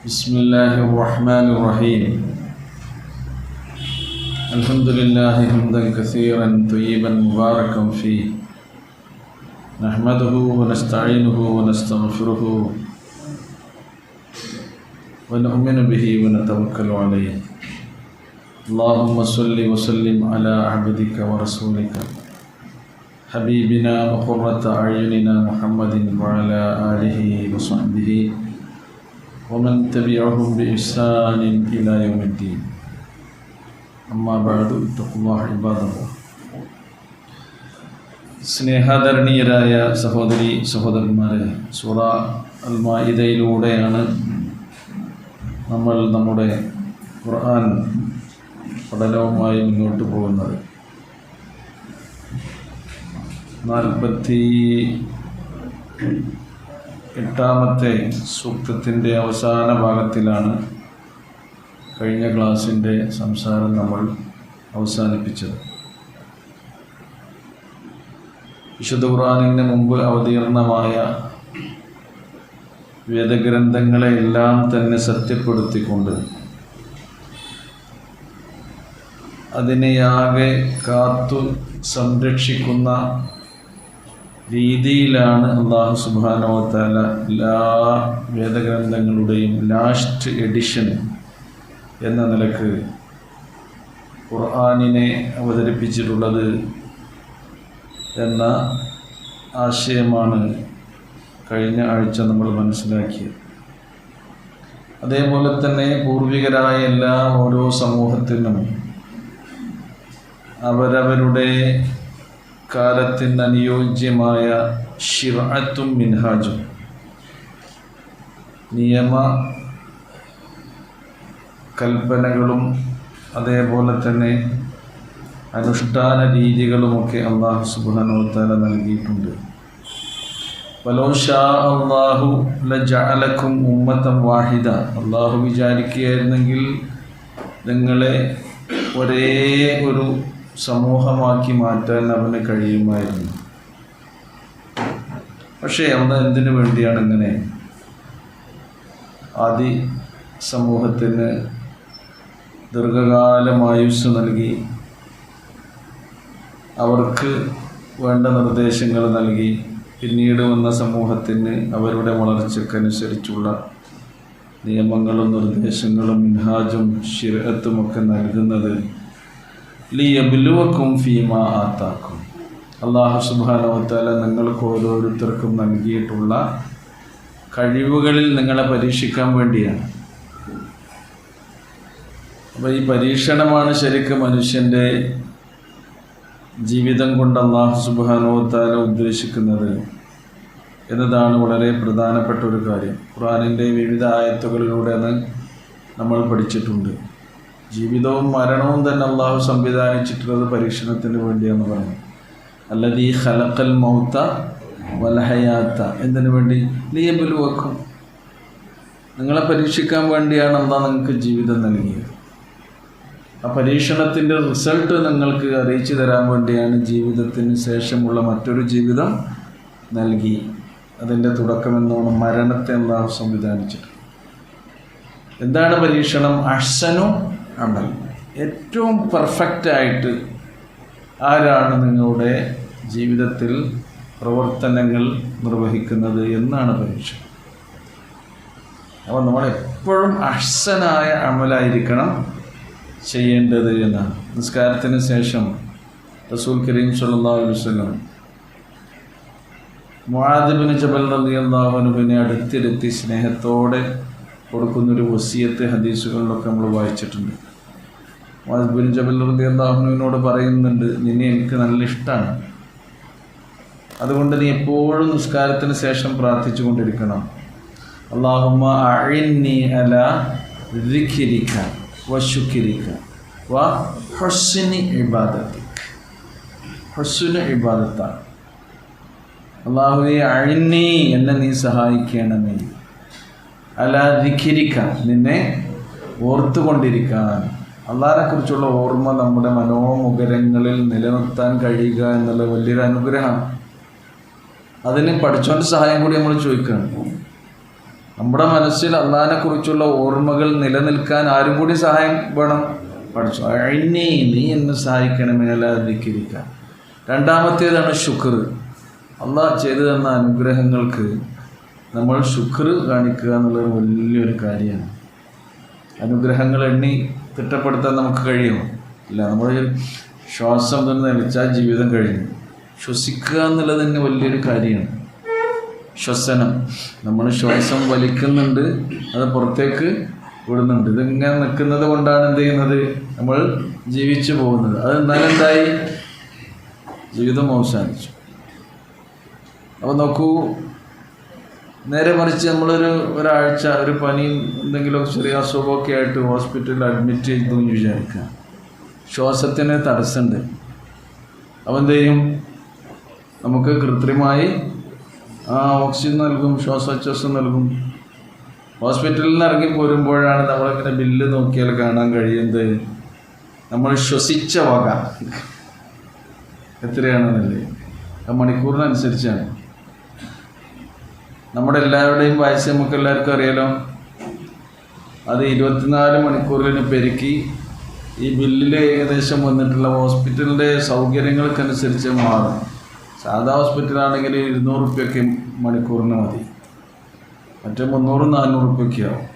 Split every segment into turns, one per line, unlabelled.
بسم الله الرحمن الرحيم. الحمد لله حمدا كثيرا طيبا مباركا فيه، نحمده ونستعينه ونستغفره ونؤمن به ونتوكل عليه. اللهم صل وسلم على عبدك ورسولك حبيبنا وقرة أعيننا محمد وعلى آله وصحبه ومن تبعهم بإحسان إلى يوم الدين. أما بعد اتقوا الله عباد الله. സ്നേഹാദരണീയരായ സഹോദരി സഹോദരന്മാരെ, സൂറ അൽ മാഇദയിലൂടെയാണ് നമ്മൾ നമ്മുടെ ഖുർആൻ പഠനവുമായി മുന്നോട്ട് പോകുന്നത്. 48ാമത്തെ സൂക്തത്തിൻ്റെ അവസാന ഭാഗത്തിലാണ് കഴിഞ്ഞ ക്ലാസ്സിൻ്റെ സംസാരം നമ്മൾ അവസാനിപ്പിച്ചത്. വിശുദ്ധ ഖുർആനിന് മുമ്പ് അവതീർണമായ വേദഗ്രന്ഥങ്ങളെല്ലാം തന്നെ സത്യപ്പെടുത്തിക്കൊണ്ട് അതിനെയാകെ കാത്തു സംരക്ഷിക്കുന്ന രീതിയിലാണ് അല്ലാഹു സുബ്ഹാനഹു വ തആല എല്ലാ വേദഗ്രന്ഥങ്ങളുടെയും ലാസ്റ്റ് എഡിഷൻ എന്ന നിലക്ക് ഖുർആനിനെ അവതരിപ്പിച്ചിട്ടുള്ളത് എന്ന ആശയമാണ് കഴിഞ്ഞ ആഴ്ച നമ്മൾ മനസ്സിലാക്കിയത്. അതേപോലെ തന്നെ പൂർവികരായ എല്ലാ ഓരോ സമൂഹത്തിനും അവരവരുടെ കാലത്തിന് അനുയോജ്യമായ ശിർഅത്തും മിൻഹാജും നിയമ കൽപ്പനകളും അതേപോലെ തന്നെ അനുഷ്ഠാന രീതികളുമൊക്കെ അല്ലാഹു സുബ്ഹാനഹു വ തആല നൽകിയിട്ടുണ്ട്. വലൗ ശാ അല്ലാഹു ലജഅലക്കും ഉമ്മത്തൻ വാഹിദ. അല്ലാഹു വിചാരിക്കുകയായിരുന്നെങ്കിൽ നിങ്ങളെ ഒരേ ഒരു സമൂഹമാക്കി മാറ്റാൻ അവന് കഴിയുമായിരുന്നു. പക്ഷേ അവന് എന്തിനു വേണ്ടിയാണ് ഇങ്ങനെ ആദി സമൂഹത്തിന് ദീർഘകാലമായുസ് നൽകി അവർക്ക് വേണ്ട നിർദ്ദേശങ്ങൾ നൽകി പിന്നീട് വന്ന സമൂഹത്തിന് അവരുടെ വളർച്ചക്കനുസരിച്ചുള്ള നിയമങ്ങളും നിർദ്ദേശങ്ങളും മിൻഹാജും ശിർഅത്തുമൊക്കെ നൽകുന്നത് ലിയബ്ലുവക്കും ഫീമാ ആതാക്കും. അല്ലാഹു സുബ്ഹാനഹു വ തആല നിങ്ങൾക്ക് ഓരോരുത്തർക്കും നൽകിയിട്ടുള്ള കഴിവുകളിൽ നിങ്ങളെ പരീക്ഷിക്കാൻ വേണ്ടിയാണ്. അപ്പോൾ ഈ പരീക്ഷണമാണ് ശരിക്കും മനുഷ്യൻ്റെ ജീവിതം കൊണ്ട് അല്ലാഹു സുബ്ഹാനഹു വ തആല ഉദ്ദേശിക്കുന്നത് എന്നതാണ് വളരെ പ്രധാനപ്പെട്ട ഒരു കാര്യം. ഖുർആനിൻ്റെ വിവിധ ആയത്തുകളിലൂടെ നമ്മൾ പഠിച്ചിട്ടുണ്ട്. ജീവിതവും മരണവും തന്നെ അല്ലാഹു സംവിധാനിച്ചിട്ടുള്ളത് പരീക്ഷണത്തിന് വേണ്ടിയാണെന്ന് പറഞ്ഞു. അല്ലദീ ഖലഖൽ മൗത വൽ ഹയാത. എന്തിനു വേണ്ടി? ലിയബ്ലുവക്കും. നിങ്ങളെ പരീക്ഷിക്കാൻ വേണ്ടിയാണ് അല്ലാഹു നിങ്ങൾക്ക് ജീവിതം നൽകിയത്. ആ പരീക്ഷണത്തിൻ്റെ റിസൾട്ട് നിങ്ങൾക്ക് അറിയിച്ചു തരാൻ വേണ്ടിയാണ് ജീവിതത്തിന് ശേഷമുള്ള മറ്റൊരു ജീവിതം നൽകി. അതിൻ്റെ തുടക്കമെന്നോണം മരണത്തെ അല്ലാഹു സംവിധാനിച്ചിട്ടുണ്ട്. എന്താണ് പരീക്ഷണം? അഹ്സനു അമൽ. ഏറ്റവും പെർഫെക്റ്റായിട്ട് ആരാണ് നിങ്ങളുടെ ജീവിതത്തിൽ പ്രവർത്തനങ്ങൾ നിർവഹിക്കുന്നത് എന്നാണ് പരീക്ഷണം. അപ്പോൾ നമ്മളെപ്പോഴും അഹ്സനായ അമലായിരിക്കണം ചെയ്യേണ്ടത് എന്നാണ്. നിസ്കാരത്തിന് ശേഷം റസൂൽ കരീം സ്വല്ലല്ലാഹു അലൈഹി വസല്ലം മുആദ് ഇബ്നു ജബൽ റളിയല്ലാഹു അൻഹുവിനെ അടുത്തിരുത്തി സ്നേഹത്തോടെ കൊടുക്കുന്നൊരു വസിയത്ത് ഹദീസുകളിലൊക്കെ നമ്മൾ വായിച്ചിട്ടുണ്ട്. മുആദ് ഇബ്നു ജബൽ റളിയല്ലാഹു അൻഹുവിനോട് പറയുന്നുണ്ട്, നിന്നെ എനിക്ക് നല്ല ഇഷ്ടമാണ്, അതുകൊണ്ട് നീ എപ്പോഴും നിസ്കാരത്തിന് ശേഷം പ്രാർത്ഥിച്ചു കൊണ്ടിരിക്കണം. അല്ലാഹുമ്മ അഇന്നി അലാ ദിക്രിക വശുക്രിക വ ഹുസ്നി ഇബാദതിക. ഹുസ്നു ഇബാദത്ത. അല്ലാഹുവേ അഇന്നി, എന്നെ നീ സഹായിക്കണമേ, അലാ ദിക്രിക, നിന്നെ ഓർത്തുകൊണ്ടിരിക്കാൻ. അള്ളാഹിനെ കുറിച്ചുള്ള ഓർമ്മ നമ്മുടെ മനോമുഖരങ്ങളിൽ നിലനിർത്താൻ കഴിയുക എന്നുള്ള വലിയൊരു അനുഗ്രഹമാണ്. അതിന് പഠിച്ചോൻ്റെ സഹായം കൂടി നമ്മൾ ചോദിക്കുകയാണ്. നമ്മുടെ മനസ്സിൽ അള്ളാഹിനെ കുറിച്ചുള്ള ഓർമ്മകൾ നിലനിൽക്കാൻ ആരും കൂടി സഹായം വേണം. പഠിച്ചു നീ എന്നെ സഹായിക്കണമേ അല്ലാതിരിക്കുക. രണ്ടാമത്തേതാണ് ശുക്ർ. അള്ളാഹ് ചെയ്തു തന്ന അനുഗ്രഹങ്ങൾക്ക് നമ്മൾ ശുക്ർ കാണിക്കുക എന്നുള്ളത് വലിയൊരു കാര്യമാണ്. അനുഗ്രഹങ്ങൾ എണ്ണി തിട്ടപ്പെടുത്താൻ നമുക്ക് കഴിയുമോ? ഇല്ല. നമ്മൾ ശ്വാസം തന്നെ നിലച്ചാൽ ജീവിതം കഴിഞ്ഞു. ശ്വസിക്കുക എന്നുള്ളത് തന്നെ വലിയൊരു കാര്യമാണ്. ശ്വസനം, നമ്മൾ ശ്വാസം വലിക്കുന്നുണ്ട്, അത് പുറത്തേക്ക് വിടുന്നുണ്ട്. ഇതിങ്ങനെ നിൽക്കുന്നത് കൊണ്ടാണ് എന്ത് ചെയ്യുന്നത്, നമ്മൾ ജീവിച്ചു പോകുന്നത്. അത് എന്നാലെന്തായി, ജീവിതം അവസാനിച്ചു. അപ്പോൾ നോക്കൂ, നേരെ മറിച്ച് ഒരാഴ്ച ഒരു പനിയും എന്തെങ്കിലും ചെറിയ അസുഖമൊക്കെ ആയിട്ട് ഹോസ്പിറ്റലിൽ അഡ്മിറ്റ് ചെയ്തു എന്ന് വിചാരിക്കുക. ശ്വാസത്തിന് തടസ്സമുണ്ട്. അപ്പോൾ എന്ത് ചെയ്യും, നമുക്ക് കൃത്രിമമായി ഓക്സിജൻ നൽകും, ശ്വാസോച്ഛ്വാസം നൽകും. ഹോസ്പിറ്റലിൽ നിന്ന് ഇറങ്ങി പോരുമ്പോഴാണ് നമ്മളിങ്ങനെ ബില്ല് നോക്കിയാൽ കാണാൻ കഴിയുന്നത് നമ്മൾ ശ്വസിച്ച വക എത്രയാണെന്നല്ലേ. ആ മണിക്കൂറിനനുസരിച്ചാണ്. നമ്മുടെ എല്ലാവരുടെയും വയസ്സ് നമുക്ക് എല്ലാവർക്കും അറിയാലോ. അത് 24 മണിക്കൂറിന് പെരുക്കി ഈ ബില്ലിൽ ഏകദേശം വന്നിട്ടുള്ള ഹോസ്പിറ്റലിൻ്റെ സൗകര്യങ്ങൾക്കനുസരിച്ച് മാറും. സാധാ ഹോസ്പിറ്റലാണെങ്കിൽ 200 റുപ്യൊക്കെ മണിക്കൂറിന് മതി, മറ്റേ 300-400 റുപ്യൊക്കെ ആവും.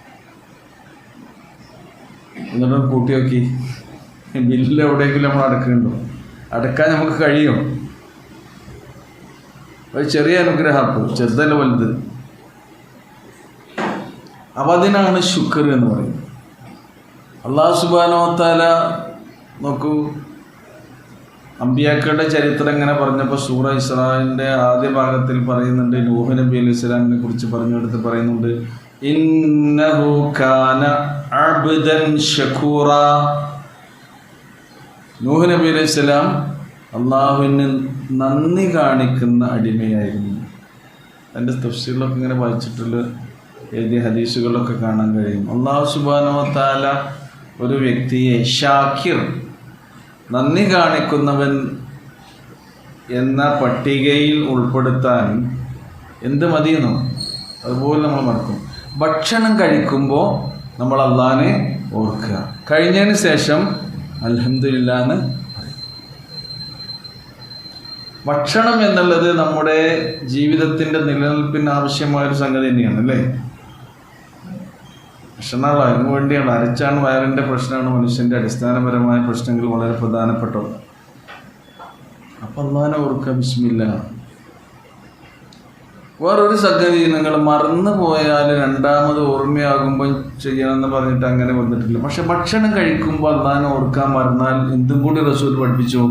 എന്നിട്ട് കൂട്ടി നോക്കി ബില്ലിൽ എവിടെയെങ്കിലും നമ്മൾ അടക്കുന്നുണ്ടോ? അടക്കാൻ നമുക്ക് കഴിയും. ഒരു ചെറിയ അനുഗ്രഹം, ചെറുതല്ല വലുത്. അപ്പം അതിനാണ് ശുക്ർ എന്ന് പറയുന്നത്. അല്ലാഹു സുബ്ഹാനഹു വ തആല നോക്കൂ, അമ്പിയാക്കളുടെ ചരിത്രം ഇങ്ങനെ പറഞ്ഞപ്പോൾ സൂറ ഇസ്രായിൻ്റെ ആദ്യ ഭാഗത്തിൽ പറയുന്നുണ്ട്, നൂഹ് നബി അലൈഹി സ്വലാമിനെ കുറിച്ച് പറഞ്ഞെടുത്ത് പറയുന്നുണ്ട്, ഇന്നഹു കാന അബ്ദൻ ശകൂറ. നൂഹ് നബി അലൈഹി സ്വലാം അള്ളാഹുവിന് നന്ദി കാണിക്കുന്ന അടിമയായിരുന്നു. എൻ്റെ തഫ്സീറിലൊക്കെ ഇങ്ങനെ വായിച്ചിട്ടുള്ള ഏത് ഹദീസുകളിലൊക്കെ കാണാൻ കഴിയും. അല്ലാഹു സുബ്ഹാനഹു വ തആല ഒരു വ്യക്തിയെ ഷാക്കിർ, നന്ദി കാണിക്കുന്നവൻ എന്ന പട്ടികയിൽ ഉൾപ്പെടുത്താൻ എന്ത് മതിയെന്നോ അതുപോലെ നമ്മൾ മറക്കും. ഭക്ഷണം കഴിക്കുമ്പോൾ നമ്മൾ അള്ളാഹിനെ ഓർക്കുക, കഴിഞ്ഞതിന് ശേഷം അൽഹംദുലില്ലാ എന്ന് പറയും. ഭക്ഷണം എന്നുള്ളത് നമ്മുടെ ജീവിതത്തിൻ്റെ നിലനിൽപ്പിന് ആവശ്യമായൊരു സംഗതി തന്നെയാണ് അല്ലേ. ഭക്ഷണമാണ് അതിനു വേണ്ടിയാണ്. അരച്ചാണ് വയറിൻ്റെ പ്രശ്നമാണ് മനുഷ്യൻ്റെ അടിസ്ഥാനപരമായ പ്രശ്നങ്ങൾ വളരെ പ്രധാനപ്പെട്ടത്. അപ്പം അള്ളാഹിനെ ഓർക്കുക, ബിസ്മില്ലാ. വേറൊരു സംഗതി നിങ്ങൾ മറന്നു പോയാൽ രണ്ടാമത് ഓർമ്മയാകുമ്പോൾ ചെയ്യണമെന്ന് പറഞ്ഞിട്ട് അങ്ങനെ വന്നിട്ടില്ല. പക്ഷെ ഭക്ഷണം കഴിക്കുമ്പോൾ അള്ളാഹിനെ ഓർക്കാൻ മറന്നാൽ എന്തും കൂടി റസൂൽ പഠിപ്പിച്ചു.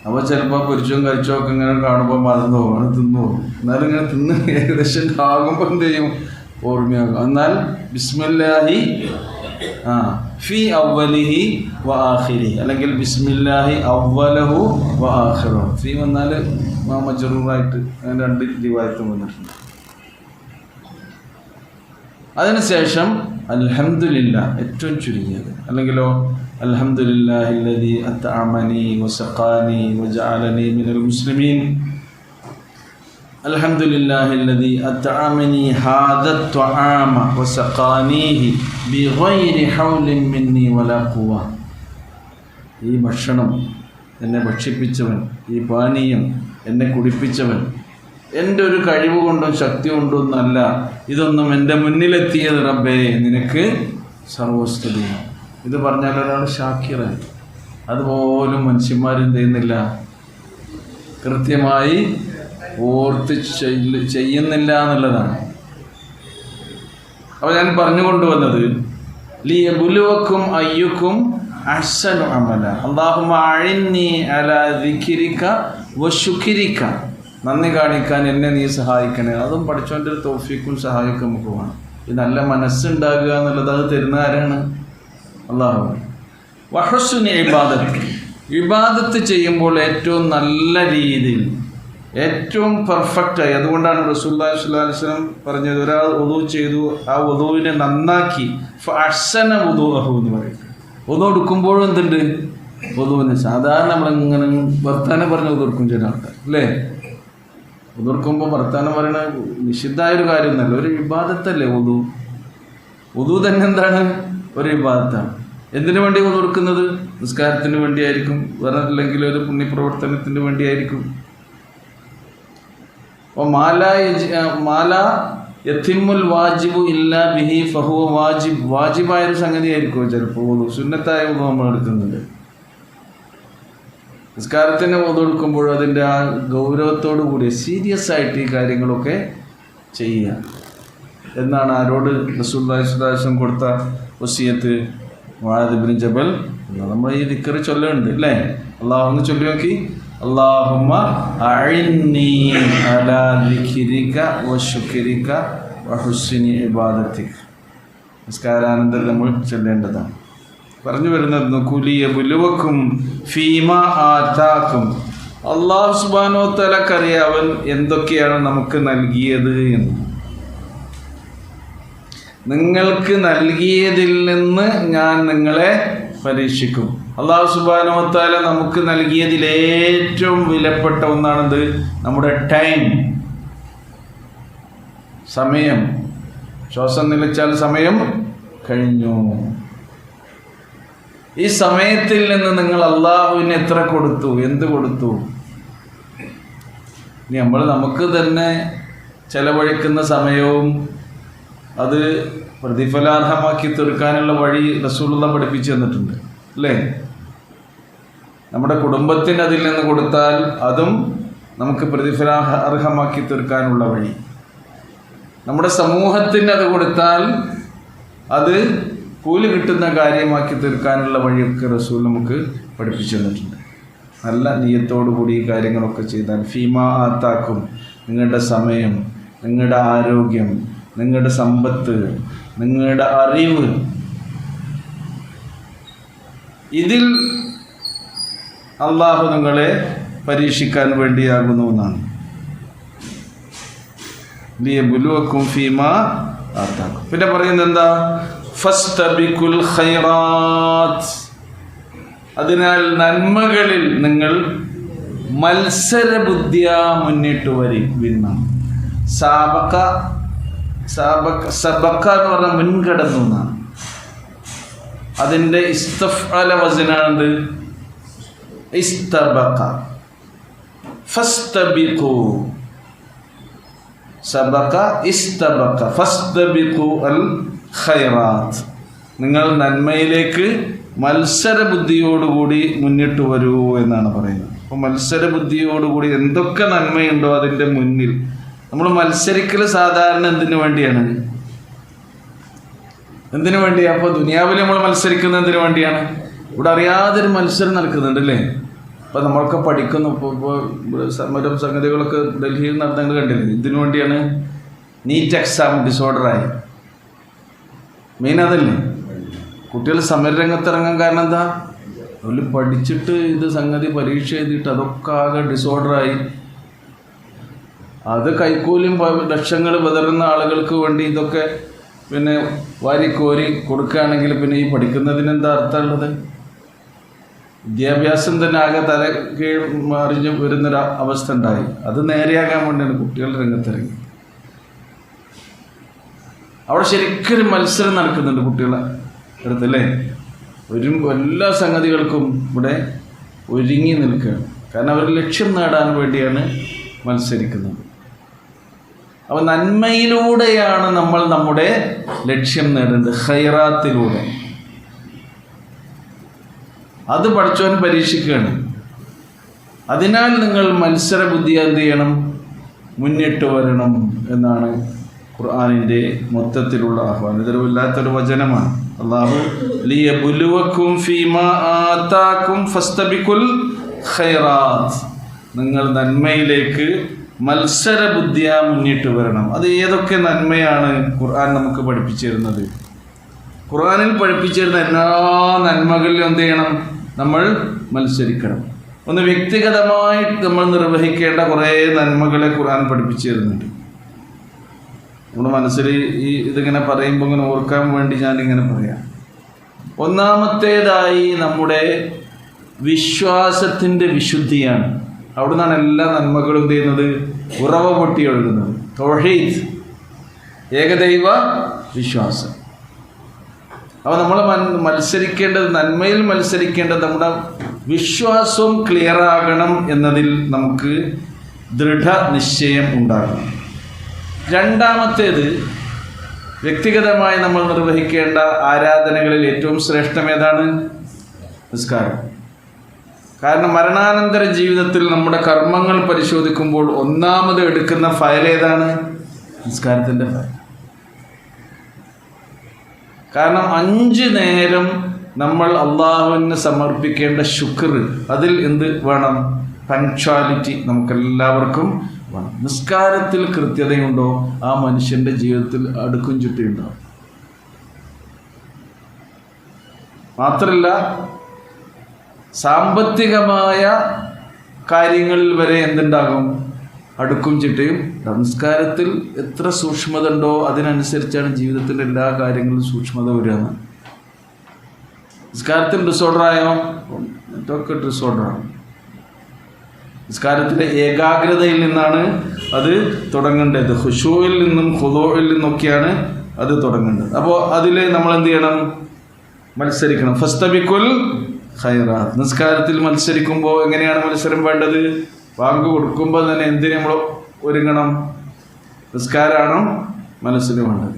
അപ്പോൾ ചിലപ്പോൾ പൊരിച്ചതും കരിച്ചോ ഒക്കെ ഇങ്ങനെ കാണുമ്പോൾ മറന്നു പോകും, അത് തിന്നു പോകും. എന്നാലും ഇങ്ങനെ തിന്ന് ഏകദേശം ആകുമ്പോൾ എന്ത് ചെയ്യും, ഓർമ്മയാകും. എന്നാൽ ബിസ്മില്ലാഹി ഫി അവലിഹി വ ആഖിരി, അല്ലെങ്കിൽ ബിസ്മില്ലാഹി അവലഹു വ ആഖിറു. ഫി വന്നാൽ മജ്റൂറായിട്ട് അങ്ങനെ 2 റിവായത്തും വന്നിട്ടുണ്ട്. അതിനുശേഷം അൽഹംദുലില്ലാ ഏറ്റവും ചുരുങ്ങിയത്, അല്ലെങ്കിലോ അൽഹംദുലില്ലാഹില്ലദീ അത്അമനി വസഖാനി വജഅലനി മിനൽ മുസ്ലിമീൻ. അൽഹംദുലില്ലാഹില്ലദീ അത്അമനി ഹാദാ ത്വആമ വസഖാനീഹി ബിഗൈരി ഹൗലിൻ മിന്നി വലാ ഖുവ. ഈ ഭക്ഷണം എന്നെ ഭക്ഷിപ്പിച്ചവൻ, ഈ പാനീയം എന്നെ കുടിപ്പിച്ചവൻ എൻ്റെ ഒരു കഴിവ് കൊണ്ടും ശക്തി കൊണ്ടൊന്നല്ല, ഇതൊന്നും എൻ്റെ മുന്നിലെത്തിയത് റബ്ബേ നിനക്ക് സർവസ്തുതിയാണ്. ഇത് പറഞ്ഞാൽ ഒരാൾ ഷാക്കിറായി. അതുപോലും മനുഷ്യന്മാരെന്ത് ചെയ്യുന്നില്ല, കൃത്യമായി ഓർത്ത് ചെയ്യുന്നില്ല എന്നുള്ളതാണ്. അപ്പോൾ ഞാൻ പറഞ്ഞുകൊണ്ടുവന്നത് ലിയബ്ലുവക്കും അയ്യുക്കും അഹ്സനു അമല. അല്ലാഹുമ്മ അഇന്നി അലാ ദിക്രിക വശുക്രിക. നന്ദി കാണിക്കാൻ എന്നെ നീ സഹായിക്കണേ. അതും പഠിച്ചവൻ്റെ ഒരു തൗഫീഖും സഹായമൊക്കെ നമുക്ക് വേണം. ഈ നല്ല മനസ്സുണ്ടാകുക എന്നുള്ളത് അത് തരുന്ന ആരാണ്? അല്ലാഹു. വഹുസ്നുൽ ഇബാദത്ത്, ഇബാദത്ത് ചെയ്യുമ്പോൾ ഏറ്റവും നല്ല രീതിയിൽ, ഏറ്റവും പെർഫെക്റ്റായി. അതുകൊണ്ടാണ് റസൂലുള്ളാഹി സ്വല്ലല്ലാഹു അലൈഹി വസല്ലം പറഞ്ഞത്, ഒരാൾ വുദൂ ചെയ്തു, ആ വുദൂവിനെ നന്നാക്കി ഫഅഹ്സന വുദൂഅഹു എന്ന് പറയും. വുദൂ എടുക്കുമ്പോഴും എന്തുണ്ട്, വുദൂവിന് സാധാരണ നമ്മളിങ്ങനെ വർത്താനം പറഞ്ഞ് വുദൂ എടുക്കും ചില ആൾക്കാർ അല്ലേ. ഉതുർക്കുമ്പോൾ വർത്താനം പറയണ നിഷിദ്ധായൊരു കാര്യമൊന്നുമല്ല, ഒരു ഇബാദത്തല്ലേ ഉദു. ഉദു തന്നെ എന്താണ്? ഒരു ഇബാദത്താണ്. എന്തിനു വേണ്ടി ഉതുർക്കുന്നത്? നിസ്കാരത്തിന് വേണ്ടിയായിരിക്കും, വേറെ അല്ലെങ്കിൽ ഒരു പുണ്യപ്രവർത്തനത്തിന് വേണ്ടിയായിരിക്കും. അപ്പോൾ മാല യത്തിമുൽ വാജിബു ഇല്ലാ ബിഹി ഫഹുവ വാജിബ്. വാജിബായൊരു സംഗതിയായിരിക്കും ചിലപ്പോൾ ഉദു. സുന്നത്തായ ഉദു നമ്മൾ എടുക്കുന്നുണ്ട്. നിസ്കാരത്തിന് ഉദു എടുക്കുമ്പോൾ അതിൻ്റെ ആ ഗൗരവത്തോടു കൂടി സീരിയസ് ആയിട്ട് ഈ കാര്യങ്ങളൊക്കെ ചെയ്യുക എന്നാണ് ആരോട് റസൂലുള്ളാഹി സ്വല്ലല്ലാഹു അലൈഹി വസല്ലം കൊടുത്ത വസിയത്ത്? മുആദ് ഇബ്നു ജബൽ. നമ്മൾ ഈ ദിക്ർ ചൊല്ലുന്നുണ്ട് അല്ലേ? അള്ളാഹു ചൊല്ലി നോക്കി, അല്ലാഹുമ്മ അഇന്നി അലാ ദിക്രിക വശുക്രിക വഹുസ്നി ഇബാദതിക. നിസ്കാരാനന്തരം നമ്മൾ ചൊല്ലേണ്ടതാണ്. പറഞ്ഞു വരുന്നത് കുലിയബുലുവക്കും ഫീമ ആതാക്കും. അല്ലാഹു സുബ്ഹാനഹു വ തആലക്കറിയാം അവൻ എന്തൊക്കെയാണ് നമുക്ക് നൽകിയത് എന്ന്. നിങ്ങൾക്ക് നൽകിയതിൽ നിന്ന് ഞാൻ നിങ്ങളെ പരീക്ഷിക്കും. അല്ലാഹു സുബ്ഹാനഹു വ തആല നമുക്ക് നൽകിയതിൽ ഏറ്റവും വിലപ്പെട്ട ഒന്നാണെന്ത്? നമ്മുടെ ടൈം, സമയം. ശ്വാസം നിലച്ചാൽ സമയം കഴിഞ്ഞു. ഈ സമയത്തിൽ നിന്ന് നിങ്ങൾ അള്ളാഹുവിന് എത്ര കൊടുത്തു? എന്ത് കൊടുത്തു? ഇനി നമ്മൾ നമുക്ക് തന്നെ ചെലവഴിക്കുന്ന സമയവും അത് പ്രതിഫലാർഹമാക്കി തീർക്കാനുള്ള വഴി റസൂലുള്ളാഹി പഠിപ്പിച്ചു തന്നിട്ടുണ്ട് അല്ലേ? നമ്മുടെ കുടുംബത്തിന് അതിൽ നിന്ന് കൊടുത്താൽ അതും നമുക്ക് പ്രതിഫലാർഹമാക്കി തീർക്കാനുള്ള വഴി. നമ്മുടെ സമൂഹത്തിന് അത് കൊടുത്താൽ അത് കൂലി കിട്ടുന്ന കാര്യമാക്കി തീർക്കാനുള്ള വഴിയൊക്കെ റസൂൽ നമുക്ക് പഠിപ്പിച്ചു തന്നിട്ടുണ്ട്. നല്ല നിയ്യത്തോടു കൂടി ഈ കാര്യങ്ങളൊക്കെ ചെയ്താൽ ഫീമാ ആത്താക്കും, നിങ്ങളുടെ സമയം, നിങ്ങളുടെ ആരോഗ്യം, നിങ്ങളുടെ സമ്പത്ത്, നിങ്ങളുടെ അറിവ്, ഇതിൽ അള്ളാഹു നിങ്ങളെ പരീക്ഷിക്കാൻ വേണ്ടിയാകുന്നു എന്നാണ്. ലിയബ്ലുവക്കും ഫീമാ ആത്താക്കും. പിന്നെ പറയുന്നത് എന്താ? ഫസ്തബിഖുൽ ഖൈറാത്ത്. അതിനാൽ നന്മകളിൽ നിങ്ങൾ മത്സരബുദ്ധിയാ മുന്നിട്ട് വരണം. സബഖ എന്ന് പറഞ്ഞാൽ മുൻകടന്നു എന്നാണ്. അതിൻ്റെ ഇസ്തഫ്അല വസനാണ് ഇസ്തബഖ. ഫസ്തബിഖു സബഖ ഇസ്തബഖ ഫസ്തബിഖു അൽ ഖൈറാത്ത്. നിങ്ങൾ നന്മയിലേക്ക് മത്സരബുദ്ധിയോടുകൂടി മുന്നിട്ട് വരൂ എന്നാണ് പറയുന്നത്. അപ്പോൾ മത്സരബുദ്ധിയോടുകൂടി എന്തൊക്കെ നന്മയുണ്ടോ അതിൻ്റെ മുന്നിൽ നമ്മൾ മത്സരിക്കൽ സാധാരണ എന്തിനു വേണ്ടിയാണ്? എന്തിനു വേണ്ടിയാണ്? അപ്പോൾ ദുനിയാവിൽ നമ്മൾ മത്സരിക്കുന്നത് എന്തിനു വേണ്ടിയാണ്? ഇവിടെ അറിയാതൊരു മത്സരം നടക്കുന്നുണ്ട് അല്ലേ? അപ്പോൾ നമ്മളൊക്കെ പഠിക്കുന്നു. ഇപ്പോൾ സമരം സംഗതികളൊക്കെ ഡൽഹിയിൽ നടന്നത് കണ്ടില്ലേ? ഇതിനു വേണ്ടിയാണ്. NEET exam ഡിസോർഡറായി. മെയിൻ അതല്ലേ? കുട്ടികൾ സമരരംഗത്തിറങ്ങാൻ കാരണം എന്താ? അവർ പഠിച്ചിട്ട് ഇത് സംഗതി പരീക്ഷ എഴുതിയിട്ട് അതൊക്കെ ആകെ ഡിസോർഡറായി. അത് കൈക്കൂലിയും ലക്ഷങ്ങൾ വിതറുന്ന ആളുകൾക്ക് വേണ്ടി ഇതൊക്കെ പിന്നെ വാരിക്കോരി കൊടുക്കുകയാണെങ്കിൽ പിന്നെ ഈ പഠിക്കുന്നതിന് എന്താ അർത്ഥമുള്ളത്? വിദ്യാഭ്യാസം തന്നെ ആകെ തല കീഴ് മറിഞ്ഞ് വരുന്നൊരു അവസ്ഥ ഉണ്ടായി. അത് നേരെയാകാൻ വേണ്ടിയാണ് കുട്ടികളുടെ രംഗത്തിറങ്ങി. അവിടെ ശരിക്കൊരു മത്സരം നടക്കുന്നുണ്ട് കുട്ടികളെ അടുത്തല്ലേ? എല്ലാ സംഗതികൾക്കും ഇവിടെ ഒരുങ്ങി നിൽക്കുകയാണ്. കാരണം അവർ ലക്ഷ്യം നേടാൻ വേണ്ടിയാണ് മത്സരിക്കുന്നത്. അപ്പോൾ നന്മയിലൂടെയാണ് നമ്മൾ നമ്മുടെ ലക്ഷ്യം നേടേണ്ടത്, ഖൈറാത്തിലൂടെ. അത് പഠിച്ചവൻ പരീക്ഷിക്കുകയാണ്. അതിനാൽ നിങ്ങൾ മത്സര ബുദ്ധി എന്ത് ചെയ്യണം? മുന്നിട്ട് വരണം എന്നാണ് ഖുർആനിൻ്റെ മൊത്തത്തിലുള്ള ആഹ്വാനം. ഇതൊരു വല്ലാത്തൊരു വചനമാണ്. അല്ലാഹു ലിയബ്ലുവക്കും ഫീമാ ആതാക്കും ഫസ്തബിഖുൽ ഖൈറാത്ത്. നിങ്ങൾ നന്മയിലേക്ക് മത്സര ബുദ്ധിയാ മുന്നിട്ട് വരണം. അത് ഏതൊക്കെ നന്മയാണ് ഖുർആൻ നമുക്ക് പഠിപ്പിച്ചു തരുന്നത്? ഖുർആനിൽ പഠിപ്പിച്ചു തരുന്ന എല്ലാ നന്മകളിലും എന്ത് ചെയ്യണം? നമ്മൾ മത്സരിക്കണം. ഒന്ന് വ്യക്തിഗതമായി നമ്മൾ നിർവഹിക്കേണ്ട കുറേ നന്മകളെ ഖുർആൻ പഠിപ്പിച്ചു തരുന്നുണ്ട്. നമ്മുടെ മനസ്സിൽ ഇതിങ്ങനെ പറയുമ്പോൾ ഇങ്ങനെ ഓർക്കാൻ വേണ്ടി ഞാനിങ്ങനെ പറയാം. ഒന്നാമത്തേതായി നമ്മുടെ വിശ്വാസത്തിൻ്റെ വിശുദ്ധിയാണ്. അവിടെ നിന്നാണ് എല്ലാ നന്മകളും എന്ത് ചെയ്യുന്നത്, ഉറവ പൊട്ടി ഒഴുകുന്നത്. തൗഹീദ്, ഏകദൈവ വിശ്വാസം. അപ്പോൾ നമ്മൾ മത്സരിക്കേണ്ടത്, നന്മയിൽ മത്സരിക്കേണ്ടത് നമ്മുടെ വിശ്വാസവും ക്ലിയർ ആകണം എന്നതിൽ നമുക്ക് ദൃഢനിശ്ചയം ഉണ്ടാകണം. രണ്ടാമത്തേത്, വ്യക്തിഗതമായി നമ്മൾ നിർവഹിക്കേണ്ട ആരാധനകളിൽ ഏറ്റവും ശ്രേഷ്ഠം ഏതാണ്? നിസ്കാരം. കാരണം മരണാനന്തര ജീവിതത്തിൽ നമ്മുടെ കർമ്മങ്ങൾ പരിശോധിക്കുമ്പോൾ ഒന്നാമത് എടുക്കുന്ന ഫയൽ ഏതാണ്? നിസ്കാരത്തിൻ്റെ ഫയൽ. കാരണം 5 നേരം നമ്മൾ അള്ളാഹുവിന് സമർപ്പിക്കേണ്ട ശുക്ർ, അതിൽ എന്ത് വേണം? പങ്ക്ച്വാലിറ്റി നമുക്കെല്ലാവർക്കും വേണം. നിസ്കാരത്തിൽ കൃത്യതയുണ്ടോ, ആ മനുഷ്യൻ്റെ ജീവിതത്തിൽ അടുക്കും ചുറ്റിയുണ്ടാവും. മാത്രമല്ല സാമ്പത്തികമായ കാര്യങ്ങളിൽ വരെ എന്തുണ്ടാകും? അടുക്കും ചിട്ടയും. സംസ്കാരത്തിൽ എത്ര സൂക്ഷ്മത ഉണ്ടോ അതിനനുസരിച്ചാണ് ജീവിതത്തിൻ്റെ എല്ലാ കാര്യങ്ങളിലും സൂക്ഷ്മത വരിക. നിസ്കാരത്തിൽ ഡിസോർഡറായോ, ഇതൊക്കെ ഡിസോർഡറാണ്. നിസ്കാരത്തിൻ്റെ ഏകാഗ്രതയിൽ നിന്നാണ് അത് തുടങ്ങേണ്ടത്. ഖുശൂഇൽ നിന്നും ഖുദൂഇൽ നിന്നൊക്കെയാണ് അത് തുടങ്ങേണ്ടത്. അപ്പോൾ അതിൽ നമ്മൾ എന്ത് ചെയ്യണം? മത്സരിക്കണം. ഫസ്തബിക്കുൽ ഖൈറാത്ത്. നിസ്കാരത്തിൽ മത്സരിക്കുമ്പോൾ എങ്ങനെയാണ് മത്സരം വേണ്ടത്? ബാങ്ക് കൊടുക്കുമ്പോൾ തന്നെ എന്തിന് നമ്മൾ ഒരുങ്ങണം? നിസ്കാരമാണോ മനസ്സിന് വേണ്ടത്?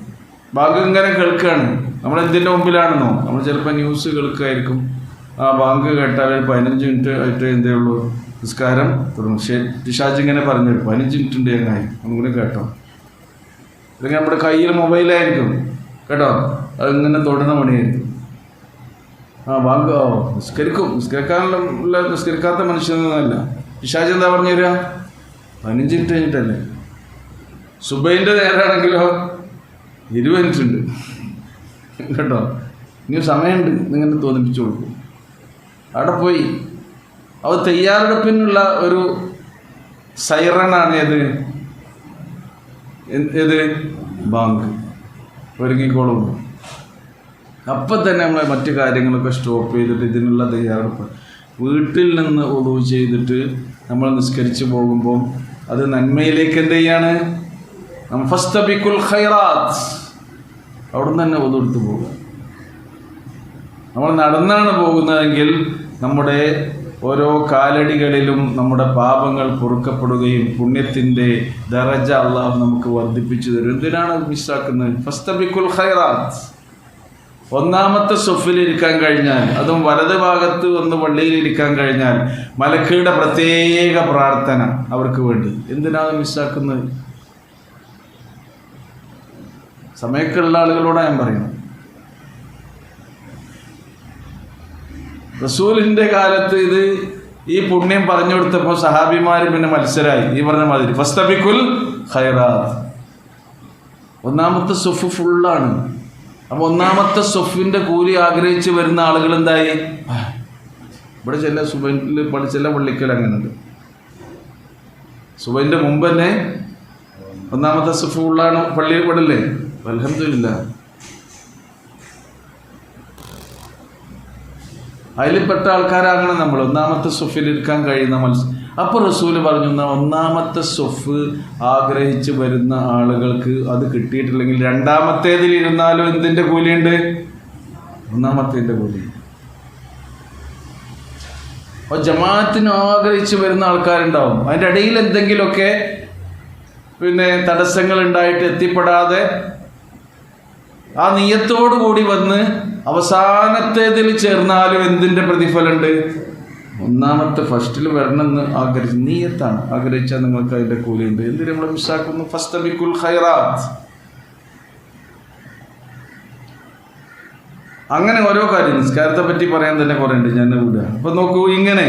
ബാങ്ക് ഇങ്ങനെ കേൾക്കുകയാണ്, നമ്മൾ എന്തിൻ്റെ മുമ്പിലാണെന്നോ? നമ്മൾ ചിലപ്പോൾ ന്യൂസ് കേൾക്കുമായിരിക്കും. ആ ബാങ്ക് കേട്ടാൽ 15 മിനിറ്റ് ആയിട്ട് എന്തേ ഉള്ളൂ, നിസ്കാരം തുടങ്ങും. ഷാജ് ഇങ്ങനെ പറഞ്ഞു 15 മിനിറ്റ് ഉണ്ട് ചങ്ങായി, ഒന്നുകൂടി കേട്ടോ. അല്ലെങ്കിൽ നമ്മുടെ കയ്യിൽ മൊബൈലായിരിക്കും കേട്ടോ, അതിങ്ങനെ തൊടുന്ന പണിയായിരിക്കും. ബാങ്ക് നിസ്കരിക്കും. നിസ്കരിക്കാത്ത മനുഷ്യനൊന്നുമല്ല. പിശാച് എന്താ പറഞ്ഞു തരിക? 15 മിനിറ്റ് കഴിഞ്ഞിട്ടല്ലേ. സുബൈൻ്റെ നേരാണെങ്കിലോ 20 മിനിറ്റ് ഉണ്ട് കേട്ടോ, ഇനി സമയമുണ്ട് എന്നിങ്ങനെ തോന്നിപ്പിച്ചു കൊടുക്കും. അവിടെ പോയി അത് തയ്യാറെടുപ്പിനുള്ള ഒരു സൈറണാണ് ഏത് ബാങ്ക്. ഒരുങ്ങിക്കോളും. അപ്പം തന്നെ നമ്മൾ മറ്റു കാര്യങ്ങളൊക്കെ സ്റ്റോപ്പ് ചെയ്തിട്ട് ഇതിനുള്ള തയ്യാറെടുപ്പ്. വീട്ടിൽ നിന്ന് ഉളൂ ചെയ്തിട്ട് നമ്മൾ നിസ്കരിച്ച് പോകുമ്പോൾ അത് നന്മയിലേക്ക് എന്ത് ചെയ്യാണ്? ഫസ്തബിക്കുൽ ഖൈറാത്ത്. അവിടെ നിന്ന് തന്നെ ഉളൂ എടുത്ത് പോകുക. നമ്മൾ നടന്നാണ് പോകുന്നതെങ്കിൽ നമ്മുടെ ഓരോ കാലടികളിലും നമ്മുടെ പാപങ്ങൾ പൊറുക്കപ്പെടുകയും പുണ്യത്തിൻ്റെ ദറജ അള്ളാഹു നമുക്ക് വർദ്ധിപ്പിച്ചു തരും. എന്തിനാണ് മിസ്സാക്കുന്നത്? ഫസ്തബിക്കുൽ ഖൈറാത്ത്. ഒന്നാമത്തെ സൊഫിൽ ഇരിക്കാൻ കഴിഞ്ഞാൽ, അതും വലത് ഭാഗത്ത് ഒന്ന് പള്ളിയിൽ ഇരിക്കാൻ കഴിഞ്ഞാൽ മലക്കുകളുടെ പ്രത്യേക പ്രാർത്ഥന അവർക്ക് വേണ്ടി. എന്തിനാണ് മിസ്സാക്കുന്നത്? സമയക്കുള്ള ആളുകളോടാണ് ഞാൻ പറയുന്നത്. റസൂലിൻ്റെ കാലത്ത് ഈ പുണ്യം പറഞ്ഞു കൊടുത്തപ്പോൾ സഹാബിമാർ പിന്നെ മത്സരായി. ഈ പറഞ്ഞ മാതിരി ഫസ്തബിക്കുൽ ഖൈറാത്ത്. ഒന്നാമത്തെ സൊഫ് ഫുള്ളാണ്. അപ്പോൾ ഒന്നാമത്തെ സൊഫിൻ്റെ കൂലി ആഗ്രഹിച്ച് വരുന്ന ആളുകൾ എന്തായി? ഇവിടെ ചില സുബൈനിൽ ചില പള്ളിക്കൽ അങ്ങനെയുണ്ട്. സുബൈൻ്റെ മുമ്പ് തന്നെ ഒന്നാമത്തെ സൊഫ് ഫുള്ളാണ്, പള്ളിയിൽ പെടില്ലേ? അൽഹംദുലില്ലാ. അതിൽപ്പെട്ട ആൾക്കാരാകണം നമ്മൾ, ഒന്നാമത്തെ സൊഫിൽ ഇരിക്കാൻ കഴിയുന്ന മത്സരം. അപ്പോൾ റസൂല് പറഞ്ഞു, ഒന്നാമത്തെ സൊഫ് ആഗ്രഹിച്ച് വരുന്ന ആളുകൾക്ക് അത് കിട്ടിയിട്ടില്ലെങ്കിൽ രണ്ടാമത്തേതിൽ ഇരുന്നാലും എന്തിൻ്റെ കൂലിയുണ്ട്? ഒന്നാമത്തേതിൻ്റെ കൂലി. അപ്പോൾ ജമാഅത്തിന് ആഗ്രഹിച്ച് വരുന്ന ആൾക്കാരുണ്ടാവും. അതിൻ്റെ ഇടയിൽ എന്തെങ്കിലുമൊക്കെ തടസ്സങ്ങൾ ഉണ്ടായിട്ട് എത്തിപ്പെടാതെ ആ നിയ്യത്തോടു കൂടി വന്ന് അവസാനത്തേതിൽ ചേർന്നാലും എന്തിൻ്റെ പ്രതിഫലമുണ്ട്? ഒന്നാമത്തെ ഫസ്റ്റിൽ വരണമെന്ന് ആഗ്രഹിച്ച് നിയ്യത്താണ് ആഗ്രഹിച്ചാൽ നിങ്ങൾക്ക് അതിൻ്റെ കൂലിയുണ്ട്. എന്തിന് നമ്മൾ മിസ്സാക്കുന്നു? ഫസ്തബിക്കുൽ ഖൈറാത്ത്. അങ്ങനെ ഓരോ കാര്യം നിസ്കാരത്തെ പറ്റി പറയാൻ തന്നെ കുറേ ഉണ്ട്, ഞാൻ വിടുക. അപ്പം നോക്കൂ, ഇങ്ങനെ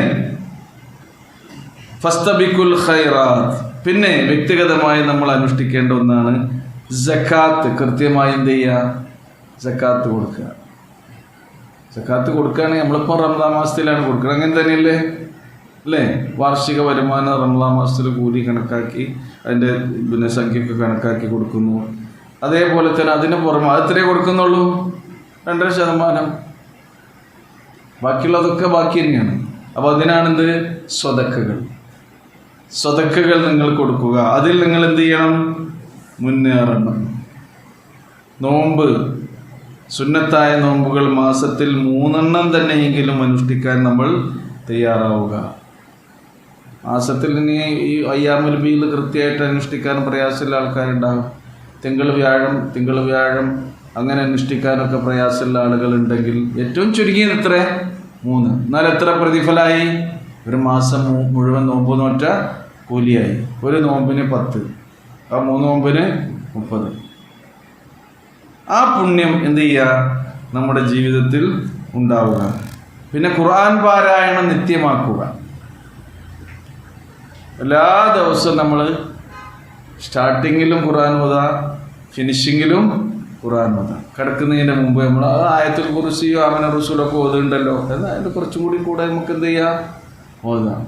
ഫസ്തബിക്കുൽ ഖൈറാത്ത്. പിന്നെ വ്യക്തിഗതമായി നമ്മൾ അനുഷ്ഠിക്കേണ്ട ഒന്നാണ് സക്കാത്ത്. കൃത്യമായി എന്ത് ചെയ്യുക? സക്കാത്ത് കൊടുക്കുക. സക്കാത്ത് കൊടുക്കുകയാണെങ്കിൽ നമ്മളിപ്പോൾ റമദാൻ മാസത്തിലാണ് കൊടുക്കുന്നത്, അങ്ങനെ തന്നെയല്ലേ അല്ലേ? വാർഷിക വരുമാനം റമദാൻ മാസത്തിൽ കൂലി കണക്കാക്കി അതിൻ്റെ സംഖ്യയൊക്കെ കണക്കാക്കി കൊടുക്കുന്നു. അതേപോലെ തന്നെ അതിന് പുറമെ അത് എത്രയേ കൊടുക്കുന്നുള്ളൂ? 2.5%. ബാക്കിയുള്ളതൊക്കെ ബാക്കി തന്നെയാണ്. അപ്പോൾ അതിനാണെന്ത്? സ്വതക്കകൾ. സ്വതക്കകൾ നിങ്ങൾ കൊടുക്കുക. അതിൽ നിങ്ങൾ എന്ത് ചെയ്യണം? മുന്നേറണം. നോമ്പ്, സുന്നത്തായ നോമ്പുകൾ മാസത്തിൽ 3 എണ്ണം തന്നെയെങ്കിലും അനുഷ്ഠിക്കാൻ നമ്മൾ തയ്യാറാവുക. മാസത്തിൽ ഇനി ഈ അയ്യാമുൽ ബീദ് കൃത്യമായിട്ട് അനുഷ്ഠിക്കാൻ പ്രയാസമുള്ള ആൾക്കാരുണ്ടാകും. തിങ്കൾ വ്യാഴം അങ്ങനെ അനുഷ്ഠിക്കാനൊക്കെ പ്രയാസമുള്ള ആളുകളുണ്ടെങ്കിൽ ഏറ്റവും ചുരുങ്ങിയത് എത്ര? 3. എന്നാൽ എത്ര പ്രതിഫലമായി? ഒരു മാസം മുഴുവൻ നോമ്പ് നോറ്റ കൂലിയായി. ഒരു നോമ്പിന് 10, ആ 3 നോമ്പിന് 30. ആ പുണ്യം എന്ത് ചെയ്യുക? നമ്മുടെ ജീവിതത്തിൽ ഉണ്ടാവുക. പിന്നെ ഖുർആൻ പാരായണം നിത്യമാക്കുക. എല്ലാ ദിവസവും നമ്മൾ സ്റ്റാർട്ടിങ്ങിലും ഖുർആൻ ഓതാ, ഫിനിഷിങ്ങിലും ഖുർആൻ ഓതാ. കിടക്കുന്നതിൻ്റെ മുമ്പ് നമ്മൾ ആയത്തുൽ കുർസിയോ ആമന റസൂലൊക്കെ ഓതുന്നുണ്ടല്ലോ, എന്നാൽ അതിൽ കുറച്ചും കൂടെ നമുക്ക് എന്ത് ചെയ്യാം? ഓതാം.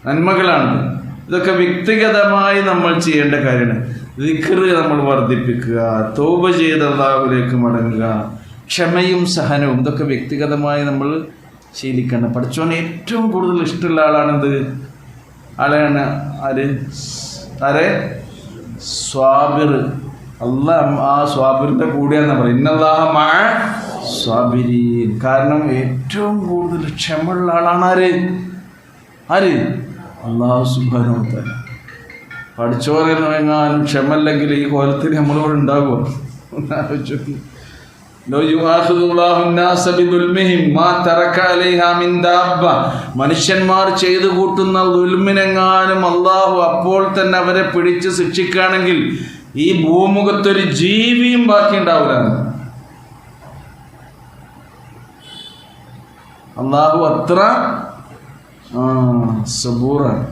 നന്മകളാണ് ഇതൊക്കെ. വ്യക്തിഗതമായി നമ്മൾ ചെയ്യേണ്ട കാര്യമാണ്. ദിക്ർ നമ്മൾ വർദ്ധിപ്പിക്കുക, തൗബ ചെയ്ത് അല്ലാഹുവിലേക്ക് മടങ്ങുക, ക്ഷമയും സഹനവും, ഇതൊക്കെ വ്യക്തിഗതമായി നമ്മൾ ശീലിക്കണം. പഠിച്ചോനെ ഏറ്റവും കൂടുതൽ ഇഷ്ടമുള്ള ആളാണെന്ത്? ആളെയാണ് ആരെ? സ്വാബിർ. അല്ലാഹ് ആ സ്വാബിറിൻ്റെ കൂടെയാണെന്ന് പറയും. ഇന്നല്ലാഹ മഅ സ്വാബിരീൻ. കാരണം ഏറ്റവും കൂടുതൽ ക്ഷമയുള്ള ആളാണ് ആര്? അല്ലാഹു സുബ്ഹാനഹു വ തആല. പഠിച്ചോനെങ്ങാനും ക്ഷമല്ലെങ്കിൽ ഈ കോലത്തിൽ നമ്മളിവിടെ ഉണ്ടാകുമോ? മനുഷ്യന്മാർ ചെയ്തു കൂട്ടുന്ന ദുൽമിനെങ്ങാനും അള്ളാഹു അപ്പോൾ തന്നെ അവരെ പിടിച്ച് ശിക്ഷിക്കുകയാണെങ്കിൽ ഈ ഭൂമുഖത്തൊരു ജീവിയും ബാക്കി ഉണ്ടാവില്ല. അള്ളാഹു അത്ര സബൂറാണ്.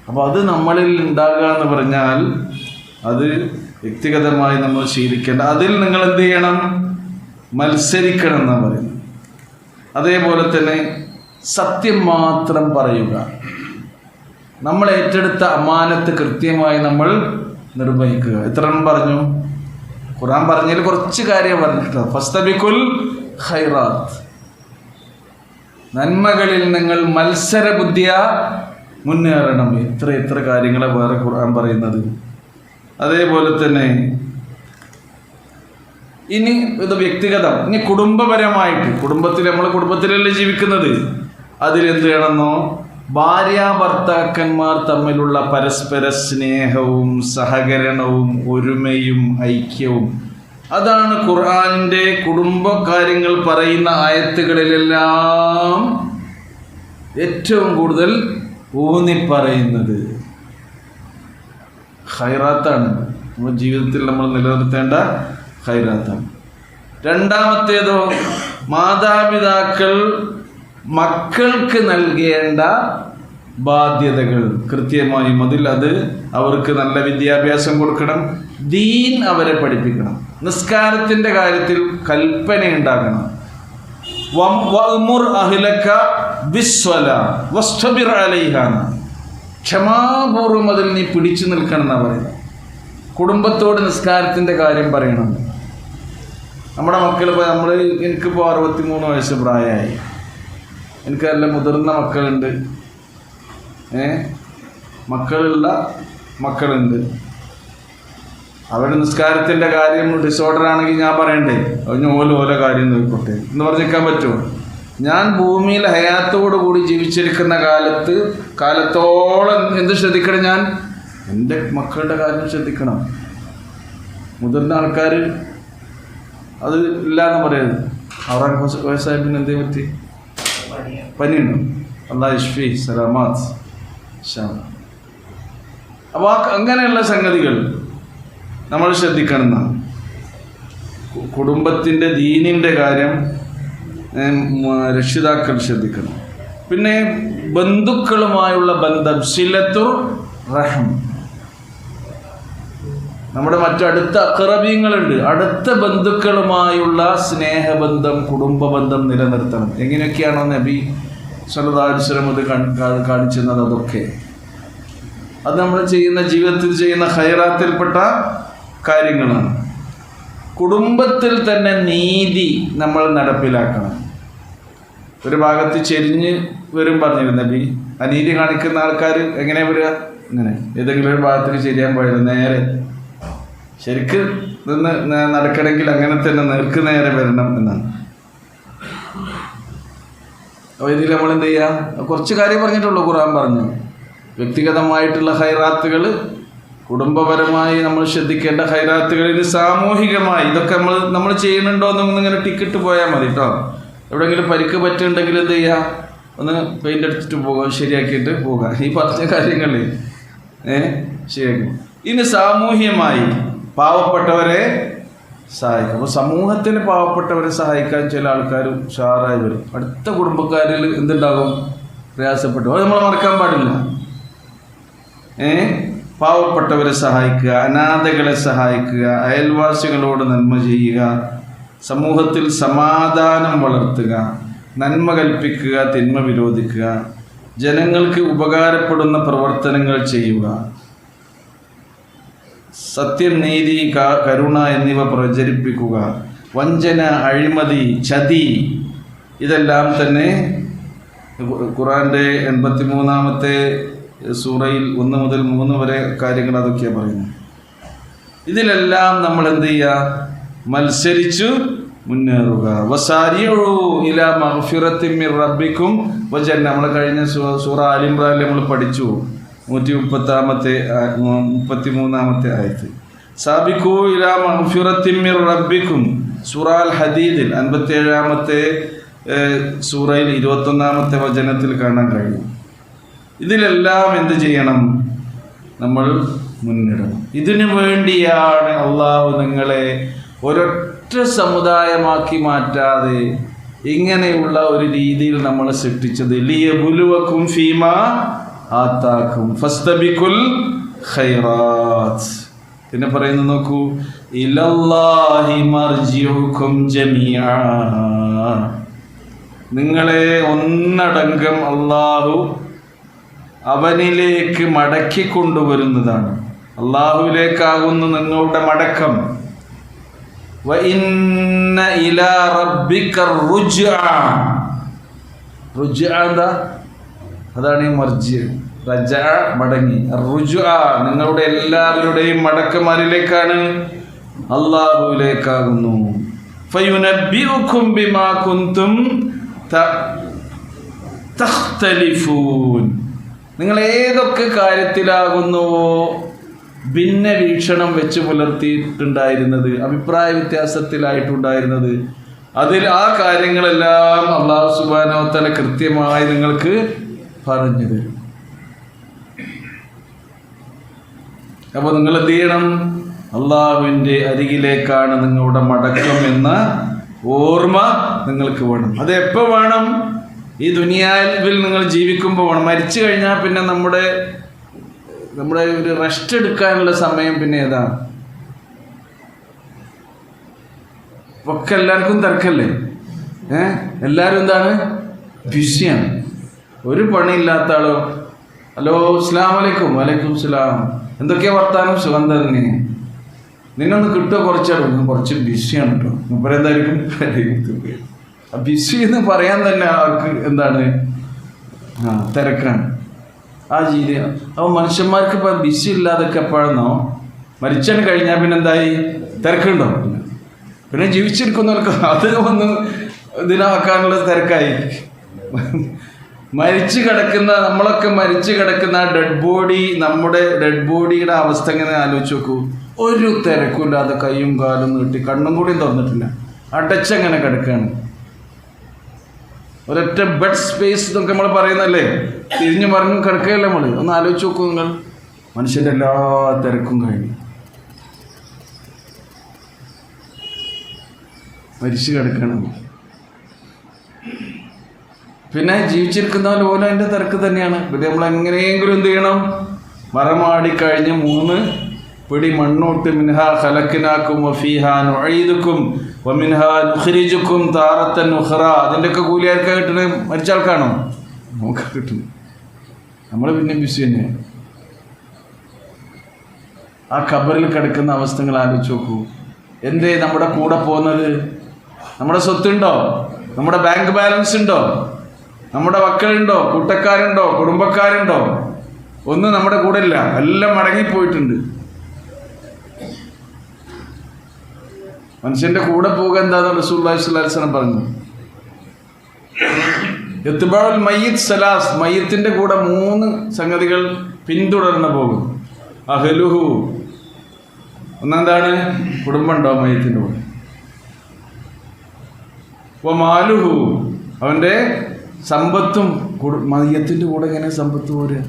അപ്പോൾ അത് നമ്മളിൽ ഉണ്ടാകുക എന്ന് പറഞ്ഞാൽ അത് വ്യക്തിഗതമായി നമ്മൾ ശീലിക്കേണ്ട. അതിൽ നിങ്ങൾ എന്ത് ചെയ്യണം? മത്സരിക്കണം എന്നാണ് പറയുന്നത്. അതേപോലെ തന്നെ സത്യം മാത്രം പറയുക. നമ്മൾ ഏറ്റെടുത്ത അമാനത്ത് കൃത്യമായി നമ്മൾ നിർവഹിക്കുക. എത്ര എണ്ണം പറഞ്ഞു? ഖുർആൻ പറഞ്ഞതിൽ കുറച്ച് കാര്യം പറഞ്ഞിട്ടുണ്ട്. ഫസ്തബിഖുൽ ഖൈറാത്ത്, നന്മകളിൽ നിങ്ങൾ മത്സര ബുദ്ധിയാ മുന്നേറണം. എത്ര കാര്യങ്ങളെ വേറെ ഖുർആൻ പറയുന്നത്. അതേപോലെ തന്നെ ഇനി ഇത് വ്യക്തിഗതം. ഇനി കുടുംബപരമായിട്ട്, നമ്മൾ കുടുംബത്തിലല്ലേ ജീവിക്കുന്നത്, അതിലെന്ത് ചെയ്യണമെന്നോ? ഭാര്യാഭർത്താക്കന്മാർ തമ്മിലുള്ള പരസ്പര സ്നേഹവും സഹകരണവും ഒരുമയും ഐക്യവും, അതാണ് ഖുർആനിൻ്റെ കുടുംബകാര്യങ്ങൾ പറയുന്ന ആയത്തുകളിലെല്ലാം ഏറ്റവും കൂടുതൽ ഊന്നിപ്പറയുന്നത്. ഖൈറാത്താണ് നമ്മുടെ ജീവിതത്തിൽ നമ്മൾ നിലനിർത്തേണ്ട ഖൈറാത്താണ്. രണ്ടാമത്തേതോ, മാതാപിതാക്കൾ മക്കൾക്ക് നൽകേണ്ട ബാധ്യതകൾ കൃത്യമായും അത് അവർക്ക് നല്ല വിദ്യാഭ്യാസം കൊടുക്കണം, ദീൻ അവരെ പഠിപ്പിക്കണം, നിസ്കാരത്തിൻ്റെ കാര്യത്തിൽ കൽപ്പനയുണ്ടാകണം. വഅ്മുർ അഹ്ലക ബിസ്സലാ വസ്തബിർ അലൈഹാ, ക്ഷമാപൂർവം അതിൽ നീ പിടിച്ചു നിൽക്കണം എന്നാണ് പറയുന്നത്. കുടുംബത്തോട് നിസ്കാരത്തിൻ്റെ കാര്യം പറയണം. നമ്മുടെ മക്കൾ എനിക്കിപ്പോൾ 63 വയസ്സ് പ്രായമായി. എനിക്ക് നല്ല മുതിർന്ന മക്കളുണ്ട്, മക്കളുണ്ട്. അവരുടെ നിസ്കാരത്തിൻ്റെ കാര്യം ഡിസോർഡർ ആണെങ്കിൽ ഞാൻ പറയണ്ടേ? അതിന് ഓരോ കാര്യം നോക്കിക്കോട്ടെ എന്ന് പറഞ്ഞിരിക്കാൻ പറ്റുമോ? ഞാൻ ഭൂമിയിൽ ഹയാത്തോടു കൂടി ജീവിച്ചിരിക്കുന്ന കാലത്തോളം എന്ത് ശ്രദ്ധിക്കണം? ഞാൻ എൻ്റെ മക്കളുടെ കാര്യം ശ്രദ്ധിക്കണം. മുതിർന്ന ആൾക്കാർ അത് ഇല്ല എന്ന് പറയരുത്. 60 വയസ്സായ പിന്നെ എന്തേ പറ്റി? പനിയുണ്ടോ? അല്ലാഹ് ഇഷ്ഫി സലാമാത്ത്. അപ്പോൾ അങ്ങനെയുള്ള സംഗതികൾ നമ്മൾ ശ്രദ്ധിക്കണം എന്നാണ്. കുടുംബത്തിൻ്റെ ദീനിൻ്റെ കാര്യം രക്ഷിതാക്കൾ ശ്രദ്ധിക്കണം. പിന്നെ ബന്ധുക്കളുമായുള്ള ബന്ധം, സിലത്തുർ റഹം. നമ്മുടെ മറ്റടുത്ത അഖറബീങ്ങളുണ്ട്, അടുത്ത ബന്ധുക്കളുമായുള്ള സ്നേഹബന്ധം, കുടുംബ ബന്ധം നിലനിർത്തണം. എങ്ങനെയൊക്കെയാണോ നബി സല്ലല്ലാഹു അലൈഹി വസല്ലം അത് കാണിച്ചിരുന്നത്, അതൊക്കെ അത് നമ്മൾ ജീവിതത്തിൽ ചെയ്യുന്ന ഖൈറാത്തിൽപ്പെട്ട കാര്യങ്ങളാണ്. കുടുംബത്തിൽ തന്നെ നീതി നമ്മൾ നടപ്പിലാക്കണം. ഒരു ഭാഗത്ത് ചെരിഞ്ഞ് വരും പറഞ്ഞിരുന്നു നബി അനീതി കാണിക്കുന്ന ആൾക്കാർ എങ്ങനെയാ വരിക? ഇങ്ങനെ ഏതെങ്കിലും ഒരു ഭാഗത്തേക്ക് ശരിയാൻ പാടില്ല, നേരെ ശരിക്ക് നിന്ന് നടക്കണമെങ്കിൽ അങ്ങനെ തന്നെ നേർക്ക് നേരെ വരണം എന്നാണ്. അപ്പോൾ ഇതിൽ നമ്മൾ എന്ത് ചെയ്യുക? കുറച്ച് കാര്യം പറഞ്ഞിട്ടുള്ളൂ ഖുർആൻ പറഞ്ഞു. വ്യക്തിഗതമായിട്ടുള്ള ഹൈറാത്തുകൾ, കുടുംബപരമായി നമ്മൾ ശ്രദ്ധിക്കേണ്ട ഹൈറാത്തുകൾ, ഇത് സാമൂഹികമായി ഇതൊക്കെ നമ്മൾ ചെയ്യുന്നുണ്ടോ എന്നിങ്ങനെ ടിക്കറ്റ് പോയാൽ മതി കേട്ടോ. എവിടെയെങ്കിലും പരിക്ക് പറ്റുന്നുണ്ടെങ്കിൽ എന്ത് ചെയ്യുക? ഒന്ന് പെയിൻ്റ് അടിച്ചിട്ട് പോകാം, ശരിയാക്കിയിട്ട് പോകാം. ഈ പറഞ്ഞ കാര്യങ്ങളിൽ ശരിയാക്കും. ഇനി സാമൂഹ്യമായി പാവപ്പെട്ടവരെ സഹായിക്കും. അപ്പോൾ സമൂഹത്തിന് പാവപ്പെട്ടവരെ സഹായിക്കാൻ ചില ആൾക്കാർ ഉഷാറായി വരും. അടുത്ത കുടുംബക്കാരിൽ എന്തുണ്ടാകും? പ്രയാസപ്പെട്ടു. അത് നമ്മൾ മറക്കാൻ പാടില്ല. പാവപ്പെട്ടവരെ സഹായിക്കുക, അനാഥകളെ സഹായിക്കുക, അയൽവാസികളോട് നന്മ ചെയ്യുക, സമൂഹത്തിൽ സമാധാനം വളർത്തുക, നന്മ കൽപ്പിക്കുക, തിന്മ വിരോധിക്കുക, ജനങ്ങൾക്ക് ഉപകാരപ്പെടുന്ന പ്രവർത്തനങ്ങൾ ചെയ്യുക, സത്യം, നീതി, കരുണ എന്നിവ പ്രചരിപ്പിക്കുക, വഞ്ചന, അഴിമതി, ചതി, ഇതെല്ലാം തന്നെ ഖുർആൻ്റെ 83-ാമത്തെ സൂറയിൽ 1 മുതൽ 3 വരെ കാര്യങ്ങൾ അതൊക്കെയാണ് പറയുന്നത്. ഇതിലെല്ലാം നമ്മൾ എന്ത് ചെയ്യുക? മത്സരിച്ചു മുന്നേറുക. വസാരിഉ ഇലാ മഗ്ഫിറത്തിൻ മിർ റബ്ബിക്കും വജന്ന. നമ്മൾ കഴിഞ്ഞ സൂറ ആൽ ഇംറാനിൽ നമ്മൾ പഠിച്ചു 133-ാമത്തെ ആയത്ത്. സാബിഖു ഇലാ മഗ്ഫിറത്തിൻ മിർ റബ്ബിക്കും. സൂറ അൽ ഹദീദിൽ 57-ാമത്തെ സൂറയിൽ 21-ാമത്തെ വചനത്തിൽ കാണാൻ കഴിയും. ഇതിലെല്ലാം എന്ത് ചെയ്യണം? നമ്മൾ മുന്നിടണം. ഇതിനു വേണ്ടിയാണ് അള്ളാഹു നിങ്ങളെ ഒരൊറ്റ സമുദായമാക്കി മാറ്റാതെ ഇങ്ങനെയുള്ള ഒരു രീതിയിൽ നമ്മൾ സൃഷ്ടിച്ചത്. ലിയബ്ലുവക്കും ഫീമാ ആതാക്കും ഫസ്തബിഖുൽ ഖൈറാത്ത്. പിന്നെ പറയുന്നത് നോക്കൂ, ഇലല്ലാഹി മർജിഉക്കും ജമീഅ. നിങ്ങളെ ഒന്നടങ്കം അള്ളാഹു അവനിലേക്ക് മടക്കിക്കൊണ്ടുവരുന്നതാണ്. അള്ളാഹുവിലേക്കാകുന്നു നിങ്ങളുടെ മടക്കം. വഇന്ന ഇലാ റബ്ബിക റുജ്അ. റുജ്അ എന്താ? അതാണ് ഈ മർജി. റജഅ മടങ്ങി. റുജ്അ നിങ്ങളുടെ എല്ലാവരുടെയും മടക്കമാരിലേക്കാണ്, അള്ളാഹുവിലേക്കാകുന്നു. ഫയുനബ്ബിഉക്കും ബിമാ കുൻതും തഖ്തലിഫൂൻ. നിങ്ങൾ ഏതൊക്കെ കാര്യത്തിലാകുന്നുവോ ഭിന്ന വീക്ഷണം വെച്ച് പുലർത്തിയിട്ടുണ്ടായിരുന്നത്, അഭിപ്രായ വ്യത്യാസത്തിലായിട്ടുണ്ടായിരുന്നത്, അതിൽ ആ കാര്യങ്ങളെല്ലാം അല്ലാഹു സുബ്ഹാനഹു വ തആല കൃത്യമായി നിങ്ങൾക്ക് പറഞ്ഞു തരും. അപ്പോൾ നിങ്ങൾ എന്ത് ചെയ്യണം? അള്ളാഹുവിൻ്റെ അരികിലേക്കാണ് നിങ്ങളുടെ മടക്കം എന്ന ഓർമ്മ നിങ്ങൾക്ക് വേണം. അത് എപ്പോൾ വേണം? ഈ ദുനിയാവിൽ നിങ്ങൾ ജീവിക്കുമ്പോൾ വേണം. മരിച്ചു കഴിഞ്ഞാൽ പിന്നെ നമ്മുടെ ഒരു റെസ്റ്റ് എടുക്കാനുള്ള സമയം പിന്നെ ഏതാണ്? ഒക്കെ എല്ലാവർക്കും തിരക്കല്ലേ? എല്ലാവരും എന്താണ്? ബിസിയാണ്. ഒരു പണിയില്ലാത്ത ആളോ, ഹലോ അസ്സലാമു അലൈക്കും. വലൈക്കും സലാം. എന്തൊക്കെയാ വർത്താനം? സുഖം തന്നെ. നിന്നൊന്ന് കിട്ടുക കുറച്ചാടും. കുറച്ച് ബിസിയാണ് കേട്ടോ. മുപ്പരെന്തായിരിക്കും ബിസി എന്ന് പറയാൻ തന്നെ അവർക്ക് എന്താണ്? തിരക്കാണ് ആ ജീവി. അപ്പോൾ മനുഷ്യന്മാർക്ക് ഇപ്പം ബിസി ഇല്ലാതൊക്കെ എപ്പോഴെന്നോ മരിച്ചാൽ കഴിഞ്ഞാൽ പിന്നെ എന്തായി? തിരക്കുണ്ടോ? പിന്നെ ജീവിച്ചിരിക്കുന്നവർക്ക് അത് ഒന്ന് ഇതിനാക്കാനുള്ള തിരക്കായി. മരിച്ചു കിടക്കുന്ന നമ്മളൊക്കെ മരിച്ചു കിടക്കുന്ന ഡെഡ് ബോഡി, നമ്മുടെ ഡെഡ് ബോഡിയുടെ അവസ്ഥ എങ്ങനെ ആലോചിച്ച് നോക്കൂ. ഒരു തിരക്കില്ലാതെ കൈയും കാലും നീട്ടി കണ്ണും കൂടിയും തുറന്നിട്ടില്ല, അടച്ചങ്ങനെ കിടക്കുകയാണ്. ഒരൊറ്റ ബെഡ് സ്പേസ് എന്നൊക്കെ നമ്മൾ പറയുന്നല്ലേ, തിരിഞ്ഞു മറിഞ്ഞും കിടക്കുകയല്ലേ നമ്മൾ. ഒന്ന് ആലോചിച്ച് നോക്കൂ നിങ്ങൾ. മനുഷ്യൻ്റെ എല്ലാ തിരക്കും കഴിഞ്ഞു മരിച്ചു കിടക്കണം. പിന്നെ ജീവിച്ചിരിക്കുന്ന പോലെ അതിൻ്റെ തിരക്ക് തന്നെയാണ്. പിന്നെ നമ്മൾ എങ്ങനെയെങ്കിലും എന്ത് ചെയ്യണം? മറമാടിക്കഴിഞ്ഞ് 3 പിടി മണ്ണോട്ട് മിൻഹാ ഖലഖ്നാകും വഫീഹാ നുഈദുക്കും വമിൻഹാ നുഖ്രിജുക്കും താറത്തൻ ഉഖ്റ. അതിൻ്റെയൊക്കെ കൂലി ആർക്കാ കിട്ടുന്നത്? മരിച്ച ആൾക്കാണോ? നമുക്ക് കിട്ടുന്നത്. നമ്മൾ പിന്നെ ബിസി തന്നെയാണ്. ആ ഖബറിൽ കിടക്കുന്ന അവസ്ഥകൾ ആലോചിച്ച് നോക്കൂ. എന്തേ നമ്മുടെ കൂടെ പോകുന്നത്? നമ്മുടെ സ്വത്തുണ്ടോ? നമ്മുടെ ബാങ്ക് ബാലൻസ് ഉണ്ടോ? നമ്മുടെ മക്കളുണ്ടോ, കൂട്ടക്കാരുണ്ടോ, കുടുംബക്കാരുണ്ടോ? ഒന്നും നമ്മുടെ കൂടെ ഇല്ല, എല്ലാം മടങ്ങിപ്പോയിട്ടുണ്ട്. മനുഷ്യന്റെ കൂടെ പോകുക എന്താന്ന് റസൂലുള്ളാഹി സ്വല്ലല്ലാഹു അലൈഹി വസല്ലം പറഞ്ഞു. ഇത്ബാഉൽ മയ്യിത്ത് സലാസ്, മയ്യത്തിന്റെ കൂടെ 3 സംഗതികൾ പിന്തുടർന്ന് പോകും. അഹ്ലുഹു, ഒന്നെന്താണ്? കുടുംബം ഉണ്ടാവും മയ്യത്തിന്റെ കൂടെ. മാലുഹു, അവന്റെ സമ്പത്തും. മയ്യത്തിന്റെ കൂടെ എങ്ങനെ സമ്പത്ത് പോരുക?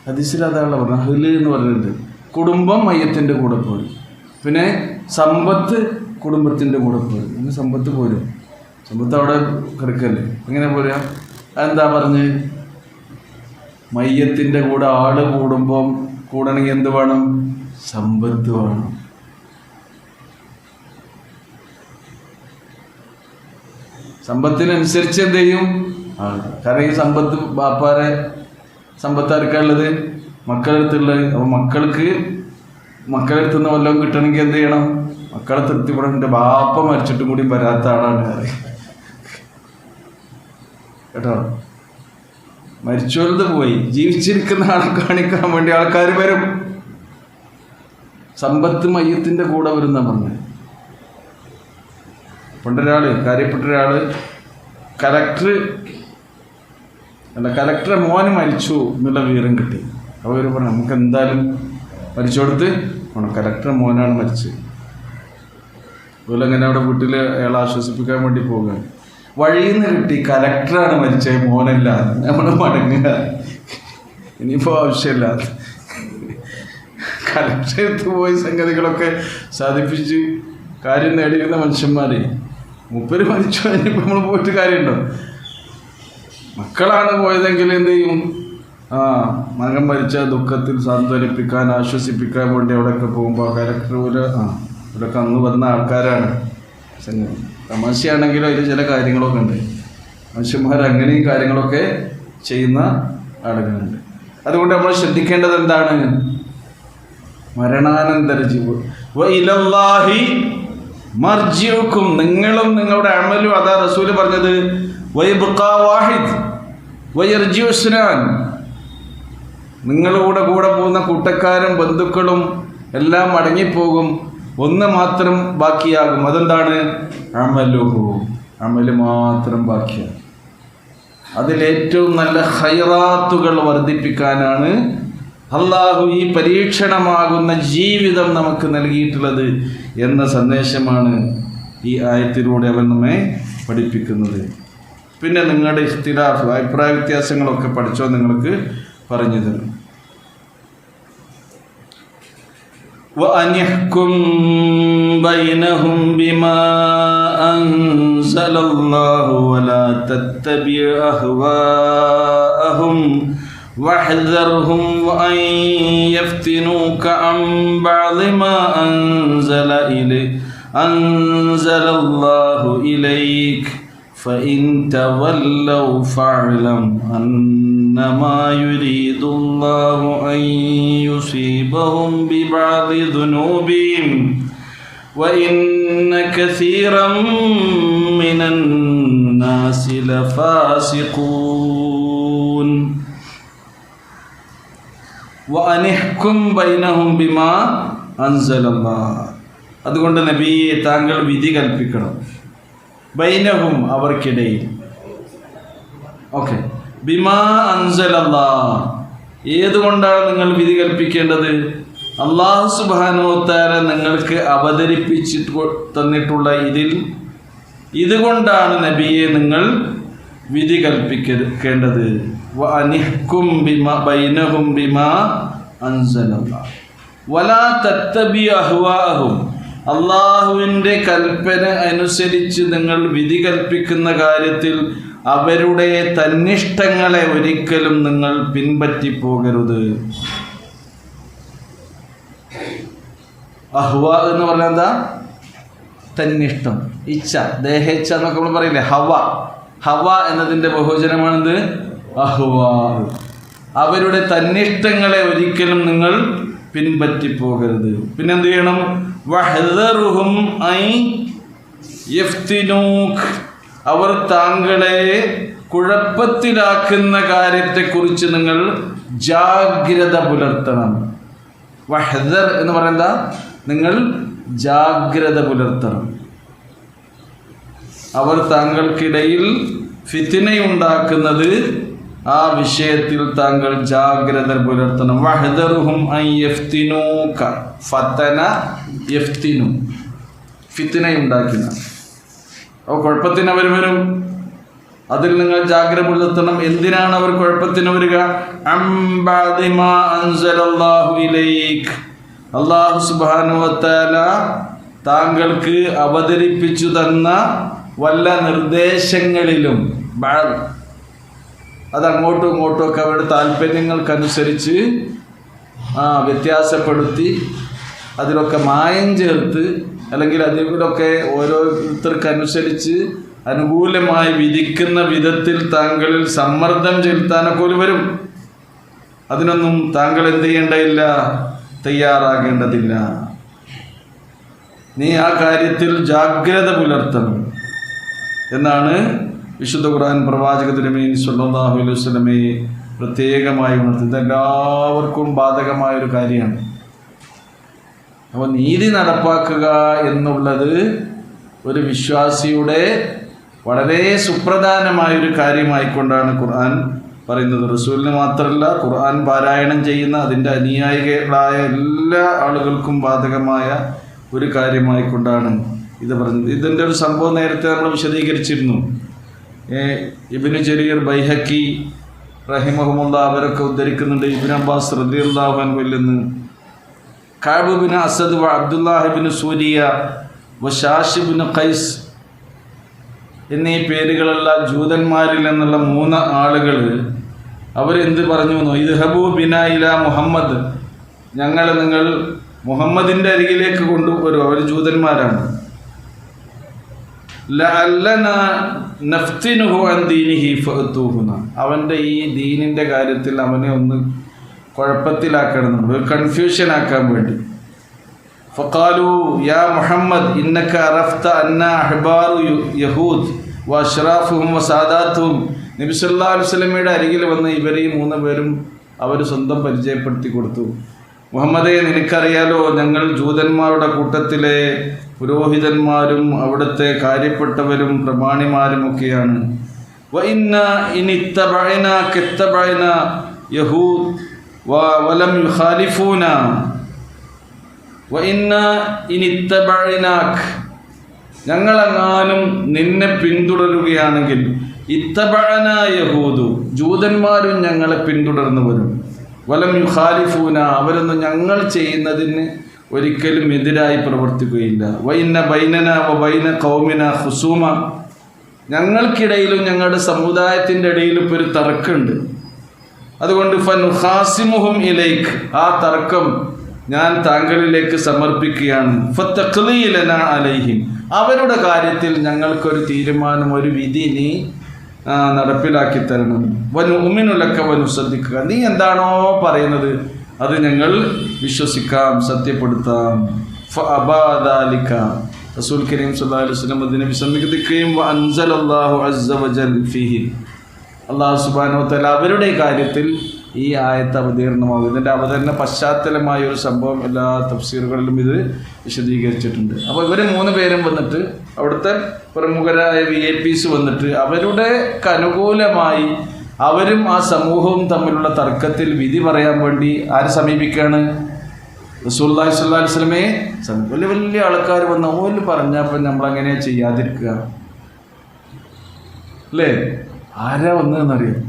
ഹദീസിൽ അതാണ് പറഞ്ഞത്, അഹ്ല് എന്ന് പറഞ്ഞിട്ട് കുടുംബം മയ്യത്തിന്റെ കൂടെ പോരും. പിന്നെ സമ്പത്ത് കുടുംബത്തിന്റെ കൂടെ പോരും. അങ്ങനെ സമ്പത്ത് പോരും. സമ്പത്ത് അവിടെ കിടക്കല്ലേ, എങ്ങനെ പോരുക? അതെന്താ പറഞ്ഞ്? മയ്യത്തിന്റെ കൂടെ ആള് കൂടുമ്പം കൂടണമെങ്കിൽ എന്ത് വേണം? സമ്പത്ത് വേണം. സമ്പത്തിനനുസരിച്ച് എന്ത് ചെയ്യും? കാരണം ഈ സമ്പത്ത് ബാപ്പാരെ സമ്പത്ത് ആർക്കാനുള്ളത്? മക്കളെടുത്തുള്ളത്. അപ്പോൾ മക്കളെടുത്തുനിന്ന് വല്ലതും കിട്ടണമെങ്കിൽ എന്ത് ചെയ്യണം? മക്കളെ തൃപ്തിപ്പെടാൻ. എൻ്റെ ബാപ്പ മരിച്ചിട്ടും കൂടി വരാത്ത ആളാണ് കേട്ടോ. മരിച്ചോളത് പോയി, ജീവിച്ചിരിക്കുന്ന ആളെ കാണിക്കാൻ വേണ്ടി ആൾക്കാർ വരും. സമ്പത്ത് മയ്യത്തിന്റെ കൂടെ വരുന്ന പറഞ്ഞത്. പണ്ടൊരാള്, കാര്യപ്പെട്ട ഒരാള്, കലക്ടറെ മോന് മരിച്ചു എന്നുള്ള വിവരം കിട്ടി. അപ്പോൾ ഇവർ പറഞ്ഞു നമുക്ക് എന്തായാലും മരിച്ചോടുത്ത് വേണം, കലക്ടറെ മോനാണ് മരിച്ചത്. അതുപോലെ അങ്ങനെ അവിടെ വീട്ടിൽ അയാളെ ആശ്വസിപ്പിക്കാൻ വേണ്ടി പോകുകയാണ്. വഴിയിൽ നിന്ന് കിട്ടി കലക്ടറാണ് മരിച്ചത്, മോനല്ല. നമ്മൾ മടങ്ങുക, ഇനിയിപ്പോൾ ആവശ്യമില്ല. കലക്ടറെടുത്ത് പോയി സംഗതികളൊക്കെ സാധിപ്പിച്ച് കാര്യം നേടിയിരുന്ന മനുഷ്യന്മാരെ മൂപ്പര് മരിച്ചു കഴിഞ്ഞപ്പോൾ നമ്മൾ പോയിട്ട് കാര്യമുണ്ടോ? മക്കളാണ് പോയതെങ്കിൽ എന്ത് ചെയ്യും? മകൻ മരിച്ച ദുഃഖത്തിൽ സാന്ത്വനിപ്പിക്കാൻ, ആശ്വസിപ്പിക്കാൻ വേണ്ടി അവിടെയൊക്കെ പോകുമ്പോൾ കലക്ടർ പോലെ ഇവിടെയൊക്കെ അന്ന് വന്ന ആൾക്കാരാണ്. തമാശയാണെങ്കിലും അതിൽ ചില കാര്യങ്ങളൊക്കെ ഉണ്ട്. മനുഷ്യന്മാർ അങ്ങനെയും കാര്യങ്ങളൊക്കെ ചെയ്യുന്ന ആളുകളുണ്ട്. അതുകൊണ്ട് നമ്മൾ ശ്രദ്ധിക്കേണ്ടത് എന്താണ്? മരണാനന്തര ജീവിതം. വഇലല്ലാഹി മർജിഉക്കും, നിങ്ങളും നിങ്ങളുടെ അമലും. അതാ റസൂല് പറഞ്ഞത്, വയബ്ഖാ വാഹിദ് വയർജിഉ ഇസ്നാൻ, നിങ്ങളുടെ കൂടെ പോകുന്ന കൂട്ടക്കാരും ബന്ധുക്കളും എല്ലാം മടങ്ങിപ്പോകും, ഒന്ന് മാത്രം ബാക്കിയാകും. അതെന്താണ്? അമലുഹു, അമല് മാത്രം ബാക്കിയാകും. അതിലേറ്റവും നല്ല ഖൈറാത്തുകൾ വർദ്ധിപ്പിക്കാനാണ് അള്ളാഹു ഈ പരീക്ഷണമാകുന്ന ജീവിതം നമുക്ക് നൽകിയിട്ടുള്ളത് എന്ന സന്ദേശമാണ് ഈ ആയത്തിലൂടെ അവൻ നമ്മെ പഠിപ്പിക്കുന്നത്. പിന്നെ നിങ്ങളുടെ ഇഖ്തിലാഫ്, അഭിപ്രായ വ്യത്യാസങ്ങളൊക്കെ പഠിച്ചോ നിങ്ങൾക്ക് പറഞ്ഞു തരും. وَأَنِحْكُمْ بَيْنَهُمْ بِمَا أَنزَلَ اللَّهُ وَلَا تَتَّبِعْ أَهْوَاءَهُمْ وَاحْذَرْهُمْ وَأَنْ يَفْتِنُوكَ عَنْ بَعْضِ مَا أَنزَلَ اللَّهُ إِلَيْكَ فَإِنْ تَوَلَّوْا فَاعْلَمْ أَنَّمَا يُرِيدُ اللَّهُ أَنْ يُصِيبَهُمْ بِبَعْضِ ذُنُوبِهِمْ وَإِنَّ كَثِيرًا مِنَ النَّاسِ لَفَاسِقُونَ وَأَنِحْكُمْ بَيْنَهُمْ بِمَا أَنزَلَ اللَّهُ. അതുകൊണ്ട് നബിയെ താങ്കൾ വിധി കൽപ്പിക്കണം. ബൈനഹും, അവർക്കിടയിൽ. ഓക്കെ, ബിമാ അൻസലല്ലാഹ്, ഏതുകൊണ്ടാണ് നിങ്ങൾ വിധി കൽപ്പിക്കേണ്ടത്? അല്ലാഹു സുബ്ഹാനഹു വ തആല നിങ്ങൾക്ക് അവതരിപ്പിച്ചിട്ട് തന്നിട്ടുള്ള ഇതുകൊണ്ടാണ് നബിയെ നിങ്ങൾ വിധി കൽപ്പിക്കേണ്ടത്. വഅനിഹ്കും ബൈനഹും ബിമാ അൻസലല്ലാഹ് വലാ തത്തബി അഹ്വാഅഹും, അള്ളാഹുവിൻ്റെ കൽപ്പന അനുസരിച്ച് നിങ്ങൾ വിധി കൽപ്പിക്കുന്ന കാര്യത്തിൽ അവരുടെ തന്നിഷ്ടങ്ങളെ ഒരിക്കലും നിങ്ങൾ പിൻപറ്റിപ്പോകരുത്. അഹ്വാ എന്ന് പറഞ്ഞാൽ എന്താ? തന്നിഷ്ടം, ഇച്ഛ, ദേഹേച്ഛ എന്നൊക്കെ നമ്മൾ പറയില്ലേ, ഹവ എന്നതിൻ്റെ ബഹുവചനമാണെന്ത്? അഹ്വാ. അവരുടെ തന്നിഷ്ടങ്ങളെ ഒരിക്കലും നിങ്ങൾ പിൻപറ്റിപ്പോകരുത്. പിന്നെന്ത് ചെയ്യണം? വഹ്ദറുഹും അൻ യഫ്തിനൂക, അവർ താങ്കളെ കുഴപ്പത്തിലാക്കുന്ന കാര്യത്തെക്കുറിച്ച് നിങ്ങൾ ജാഗ്രത പുലർത്തണം. വഹ്ദർ എന്ന് പറയുന്നത് നിങ്ങൾ ജാഗ്രത പുലർത്തണം. അവർ താങ്കൾക്കിടയിൽ ഫിത്നയുണ്ടാക്കുന്നത് ആ വിഷയത്തിൽ താങ്കൾ ജാഗ്രത പുലർത്തണം. വഹ്ദറുഹും അൻ യഫ്തിനൂക. ഫതന യഫ്തിനു, ഫിത്നയുണ്ടാക്കുന്ന. അപ്പോൾ കുഴപ്പത്തിന് അവർ വരും, അതിൽ നിങ്ങൾ ജാഗ്രത പുലർത്തണം. എന്തിനാണ് അവർ കുഴപ്പത്തിന് വരിക? അം ബഅദി മാ അൻസലല്ലാഹു ഇലൈക. അല്ലാഹു സുബ്ഹാനഹു വ തആല താങ്കൾക്ക് അവതരിപ്പിച്ചു തന്ന വല്ല നിർദ്ദേശങ്ങളിലും അത് അങ്ങോട്ടും ഇങ്ങോട്ടും ഒക്കെ അവരുടെ താല്പര്യങ്ങൾക്കനുസരിച്ച് വ്യത്യാസപ്പെടുത്തി അതിലൊക്കെ മായം ചേർത്ത് അല്ലെങ്കിൽ അതിലൊക്കെ ഓരോരുത്തർക്കനുസരിച്ച് അനുകൂലമായി വിധിക്കുന്ന വിധത്തിൽ താങ്കളിൽ സമ്മർദ്ദം ചെലുത്താനൊക്കെ ഒരു വരും. അതിനൊന്നും താങ്കൾ എന്ത് ചെയ്യേണ്ടതില്ല, തയ്യാറാകേണ്ടതില്ല. നീ ആ കാര്യത്തിൽ ജാഗ്രത പുലർത്തണം എന്നാണ് വിശുദ്ധ ഖുർആൻ പ്രവാചക തിരുമേനി സ്വല്ലല്ലാഹു അലൈഹി വസല്ലമയെ പ്രത്യേകമായി ഉണർത്തുന്നത്. എല്ലാവർക്കും ബാധകമായ ഒരു കാര്യമാണ്. അപ്പോൾ നീതി നടപ്പാക്കുക എന്നുള്ളത് ഒരു വിശ്വാസിയുടെ വളരെ സുപ്രധാനമായൊരു കാര്യമായിക്കൊണ്ടാണ് ഖുർആൻ പറയുന്നത്. റസൂലിന് മാത്രമല്ല, ഖുർആൻ പാരായണം ചെയ്യുന്ന അതിൻ്റെ അനുയായികളായ എല്ലാ ആളുകൾക്കും ബാധകമായ ഒരു കാര്യമായിക്കൊണ്ടാണ് ഇത് പറഞ്ഞത്. ഇതിൻ്റെ ഒരു സംഭവം നേരത്തെ നമ്മൾ വിശദീകരിച്ചിരുന്നു. ഇബ്നു ജരീർ, ബൈഹഖി റഹിമഹുമുല്ലാഹ് അവരൊക്കെ ഉദ്ധരിക്കുന്നുണ്ട്. ഇബ്നു അബ്ബാസ് റളിയല്ലാഹു അൻഹുവിൽ നിന്ന് കഅബ് ബിൻ അസദ് വ അബ്ദുല്ലാഹ് ബിൻ സൂരിയ വ ഷാശ് ബിൻ ഖൈസ് എന്നീ പേരുകളുള്ള ജൂതന്മാരിൽ നിന്നുള്ള 3 ആളുകൾ അവരെന്ത് പറഞ്ഞു? ഇദ്ഹബൂ ബിനാ ഇലാ മുഹമ്മദ്. നിങ്ങൾ മുഹമ്മദിൻ്റെ അരികിലേക്ക് കൊണ്ടുവരൂ. അവർ ജൂതന്മാരാണ്. ലഅല്ലനാ നഫ്തിനുഹു അൻ ദീനിഹി ഫഅതൂഹുന. അവൻ്റെ ഈ ദീനിൻ്റെ കാര്യത്തിൽ അവനെ ഒന്ന് കുഴപ്പത്തിലാക്കണം, ഒരു കൺഫ്യൂഷൻ ആക്കാൻ വേണ്ടി. ഫഖാലു യാ മുഹമ്മദ് ഇന്നക അറഫ്ത അന്ന അഹ്ബാറു യഹൂദ് വ അഷ്റാഫുഹും വ സാദാത്തുഹും. നബി സല്ലല്ലാഹു അലൈഹി വസല്ലമയുടെ അരികിൽ വന്ന് ഇവർ ഈ 3 പേരും അവർ സ്വന്തം പരിചയപ്പെടുത്തി കൊടുത്തു. മുഹമ്മദേ, നിനക്കറിയാലോ ഞങ്ങൾ ജൂതന്മാരുടെ കൂട്ടത്തിലെ പുരോഹിതന്മാരും അവിടുത്തെ കാര്യപ്പെട്ടവരും പ്രമാണിമാരുമൊക്കെയാണ്. വ ഇന്ന ഇനിത്തബഅനാക ഇത്തബഅന യഹൂദ് വലം യുഖാലിഫൂന. വ ഇന്ന ഇനിത്തബഅനാക, ഞങ്ങളെങ്ങാനും നിന്നെ പിന്തുടരുകയാണെങ്കിൽ, ഇത്തബഅന യഹൂദു, ജൂതന്മാരും ഞങ്ങളെ പിന്തുടർന്നു വരും. വലം യുഖാലിഫൂന, അവരൊന്നും ഞങ്ങൾ ചെയ്യുന്നതിന് ഒരിക്കലും എതിരായി പ്രവർത്തിക്കുകയില്ല. വൈന ബൈനന വ ബൈന ഖൗമിന ഖുസൂമ, ഞങ്ങൾക്കിടയിലും ഞങ്ങളുടെ സമുദായത്തിൻ്റെ ഇടയിലും ഇപ്പോൾ ഒരു തർക്കമുണ്ട്. അതുകൊണ്ട് ഫനുഖാസിമുഹും ഇലൈക്, ആ തർക്കം ഞാൻ താങ്കളിലേക്ക് സമർപ്പിക്കുകയാണ്. ഫതഖ്ലീ ലനാ അലൈഹിം, അവരുടെ കാര്യത്തിൽ ഞങ്ങൾക്കൊരു തീരുമാനം, ഒരു വിധി നീ നടപ്പിലാക്കി തരണം. വനുഅ്മിനു ലക വനുസദ്ദിഖുക, നീ എന്താണോ പറയുന്നത് അത് ഞങ്ങൾ വിശ്വസിക്കാം, സത്യപ്പെടുത്താം. ഫഅബാ ദാലിക, റസൂൽ കരീം സല്ലല്ലാഹു അലൈഹി വസല്ലം അതിനെ വിസമ്മതിക്കുകയും വഅൻസലല്ലാഹു അസ്സ വജൽ ഫീഹി, അല്ലാഹു സുബ്ഹാനഹു വ തആല അവരുടെ കാര്യത്തിൽ ഈ ആയത്ത് അവതീർണമാകും. ഇതിൻ്റെ അവതരണ പശ്ചാത്തലമായ ഒരു സംഭവം എല്ലാ തഫ്സീറുകളിലും ഇത് വിശദീകരിച്ചിട്ടുണ്ട്. അപ്പോൾ ഇവർ 3 പേരും വന്നിട്ട്, അവിടുത്തെ പ്രമുഖരായ VIPs വന്നിട്ട് അവരുടെ അനുകൂലമായി അവരും ആ സമൂഹവും തമ്മിലുള്ള തർക്കത്തിൽ വിധി പറയാൻ വേണ്ടി ആരെ സമീപിക്കുകയാണ്? റസൂലുള്ളാഹി സ്വല്ലല്ലാഹു അലൈഹി വസല്ലമയെ. വലിയ വലിയ ആൾക്കാർ വന്ന് ഓല് പറഞ്ഞപ്പോൾ നമ്മളങ്ങനെ ചെയ്യാതിരിക്കുക അല്ലേ? ആരാ വന്നതെന്നറിയാം?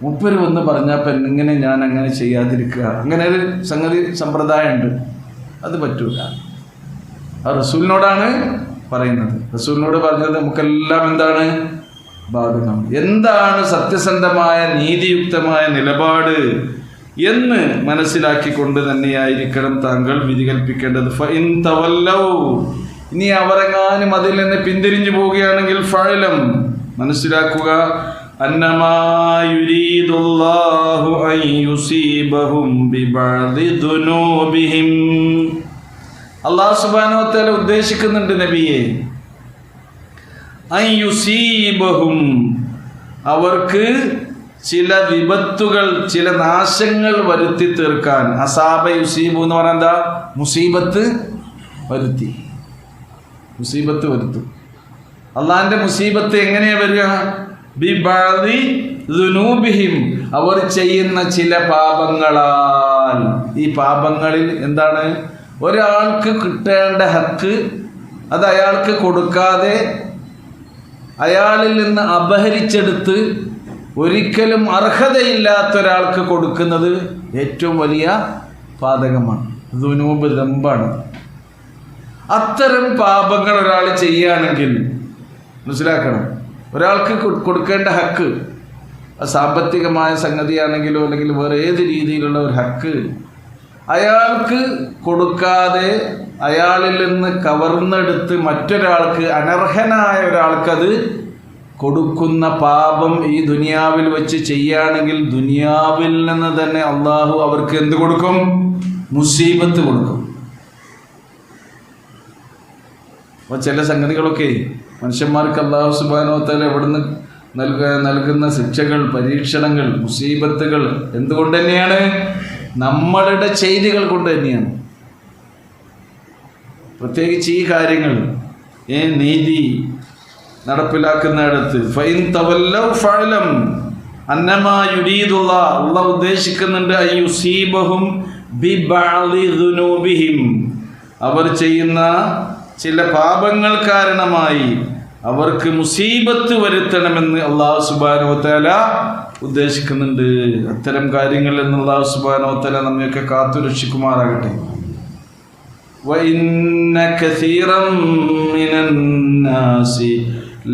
മൂപ്പര് വന്ന് പറഞ്ഞപ്പോൾ ഇങ്ങനെ ഞാൻ അങ്ങനെ ചെയ്യാതിരിക്കുക, അങ്ങനെ ഒരു സംഗതി സമ്പ്രദായമുണ്ട്. അത് പറ്റൂല. ആ റസൂലിനോടാണ് പറയുന്നത്. റസൂലിനോട് പറഞ്ഞത് നമുക്കെല്ലാം എന്താണ് ബാധകം, എന്താണ് സത്യസന്ധമായ നീതിയുക്തമായ നിലപാട് എന്ന് മനസ്സിലാക്കിക്കൊണ്ട് തന്നെയായിരിക്കണം താങ്കൾ വിധി കൽപ്പിക്കേണ്ടത്. ഫഇൻ തവല്ലൗ, ഇനി അവരെങ്ങാനും അതിൽ നിന്ന് പിന്തിരിഞ്ഞു പോവുകയാണെങ്കിൽ ഫഅലം, മനസ്സിലാക്കുക, അന്നമാ യുരീദുല്ലാഹു അൻ യുസീബഹും ബിബഅദി ദുനൂബിഹിം. അല്ലാഹു സുബ്ഹാനഹു വ തആല ഉദ്ദേശിക്കുന്നുണ്ട് നബിയെ, അൻ യുസീബഹും, അവർക്ക് ചില വിപത്തുകൾ, ചില നാശങ്ങൾ വരുത്തി തീർക്കാൻ. അസാബ യുസീബു എന്ന് പറഞ്ഞാൽ എന്താ? മുസീബത്ത് വരുത്തി, മുസീബത്ത് വരുത്തും. അള്ളാഹിന്റെ മുസീബത്ത് എങ്ങനെയാ വരിക? ബിബഅദി ദുനൂബിഹിം, അവർ ചെയ്യുന്ന ചില പാപങ്ങളാൽ. ഈ പാപങ്ങളിൽ എന്താണ്? ഒരാൾക്ക് കിട്ടേണ്ട ഹക്ക് അത് അയാൾക്ക് കൊടുക്കാതെ അയാളിൽ നിന്ന് അപഹരിച്ചെടുത്ത് ഒരിക്കലും അർഹതയില്ലാത്ത ഒരാൾക്ക് കൊടുക്കുന്നത് ഏറ്റവും വലിയ പാതകമാണ്. ദുനൂബ്, ദമ്പാണ്. അത്തരം പാപങ്ങൾ ഒരാൾ ചെയ്യുകയാണെങ്കിൽ മനസ്സിലാക്കണം, ഒരാൾക്ക് കൊടുക്കേണ്ട ഹക്ക്, സാമ്പത്തികമായ സംഗതിയാണെങ്കിലോ അല്ലെങ്കിൽ വേറെ ഏത് രീതിയിലുള്ള ഒരു ഹക്ക് അയാൾക്ക് കൊടുക്കാതെ അയാളിൽ നിന്ന് കവർന്നെടുത്ത് മറ്റൊരാൾക്ക്, അനർഹനായ ഒരാൾക്കത് കൊടുക്കുന്ന പാപം ഈ ദുനിയാവിൽ വെച്ച് ചെയ്യുകയാണെങ്കിൽ ദുനിയാവിൽ നിന്ന് തന്നെ അള്ളാഹു അവർക്ക് എന്ത് കൊടുക്കും? മുസീബത്ത് കൊടുക്കും. അപ്പോൾ ചില സംഗതികളൊക്കെ മനുഷ്യന്മാർക്ക് അള്ളാഹു സുബ്ഹാനഹു വ തആല എവിടുന്ന് നൽകുന്ന ശിക്ഷകൾ, പരീക്ഷണങ്ങൾ, മുസീബത്തുകൾ എന്തുകൊണ്ട് തന്നെയാണ്? നമ്മളുടെ ചെയ്തികൾ കൊണ്ട് തന്നെയാണ്. പ്രത്യേകിച്ച് ഈ കാര്യങ്ങൾ, നീതി നടപ്പിലാക്കുന്നിടത്ത് ഫൈൻ തവല്ലൗ ഫഅലം അന്നമാ യുരീദുല്ലാഹ്, അല്ലാഹു ഉദ്ദേശിക്കുന്നുണ്ട് അയ്യുസീബഹും ബിബഅദി ദുനൂബിഹിം, അവർ ചെയ്യുന്ന ചില പാപങ്ങൾ കാരണമായി അവർക്ക് മുസീബത്ത് വരുത്തണമെന്ന് അല്ലാഹു സുബ്ഹാനഹു വ തആല ഉദ്ദേശിക്കുന്നുണ്ട്. അത്തരം കാര്യങ്ങളിൽ നിന്ന് അല്ലാഹു സുബ്ഹാനഹു വ തആല നമ്മയൊക്കെ കാത്തു രക്ഷിക്കുമാറാകട്ടെ. വഇന്ന കസീറൻ മിനന്നാസി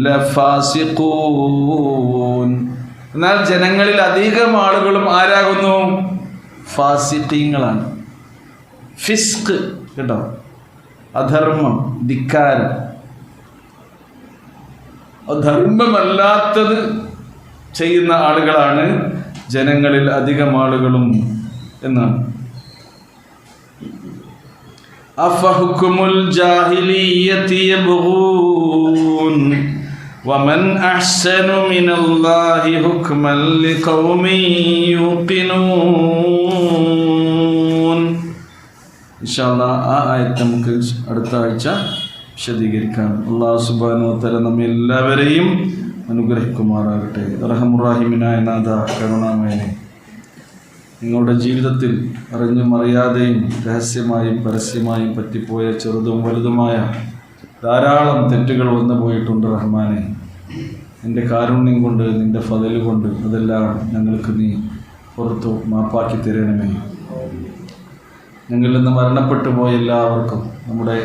ലഫാസിഖൂൻ, എന്നാൽ ജനങ്ങളിൽ അധികം ആളുകളും ആരാകുന്നു? ഫാസിഖീങ്ങളാണ്. ഫിസ്ക് കേട്ടോ, അധർമ്മം, ധിക്കാരം, ധർമ്മമല്ലാത്തത് ചെയ്യുന്ന ആളുകളാണ് ജനങ്ങളിൽ അധികം ആളുകളും എന്നാണ്. അഫഹുക്കുമുൽ ജാഹിലിയ്യതി യബ്ഗൂൻ വമൻ അഹ്സനു മിനല്ലാഹി ഹുക്മൻ ലിഖൗമിൻ യൂഖിനൂൻ. ഇൻഷാ അല്ലാഹ് ആ ആയത്ത് നമുക്ക് അടുത്ത ആഴ്ച വിശദീകരിക്കാം. അല്ലാഹു സുബ്ഹാനഹു വ തആല നമ്മെ എല്ലാവരെയും അനുഗ്രഹിക്കുമാറാകട്ടെ. റഹ്മുർ-റഹീമിനായ നാഥ, കരുണാമയനെ, നിങ്ങളുടെ ജീവിതത്തിൽ അറിഞ്ഞും അറിയാതെയും രഹസ്യമായും പരസ്യമായും പറ്റിപ്പോയ ചെറുതും വലുതുമായ ധാരാളം തെറ്റുകൾ വന്നു പോയിട്ടുണ്ട് റഹ്മാനെ. നിൻ്റെ കാരുണ്യം കൊണ്ട്, നിൻ്റെ ഫദല് കൊണ്ട് അതെല്ലാം ഞങ്ങൾക്ക് നീ പുറത്തു മാപ്പാക്കി തരണമേ. ഞങ്ങളിൽ നിന്ന് മരണപ്പെട്ടു പോയ എല്ലാവർക്കും, നമ്മുടെ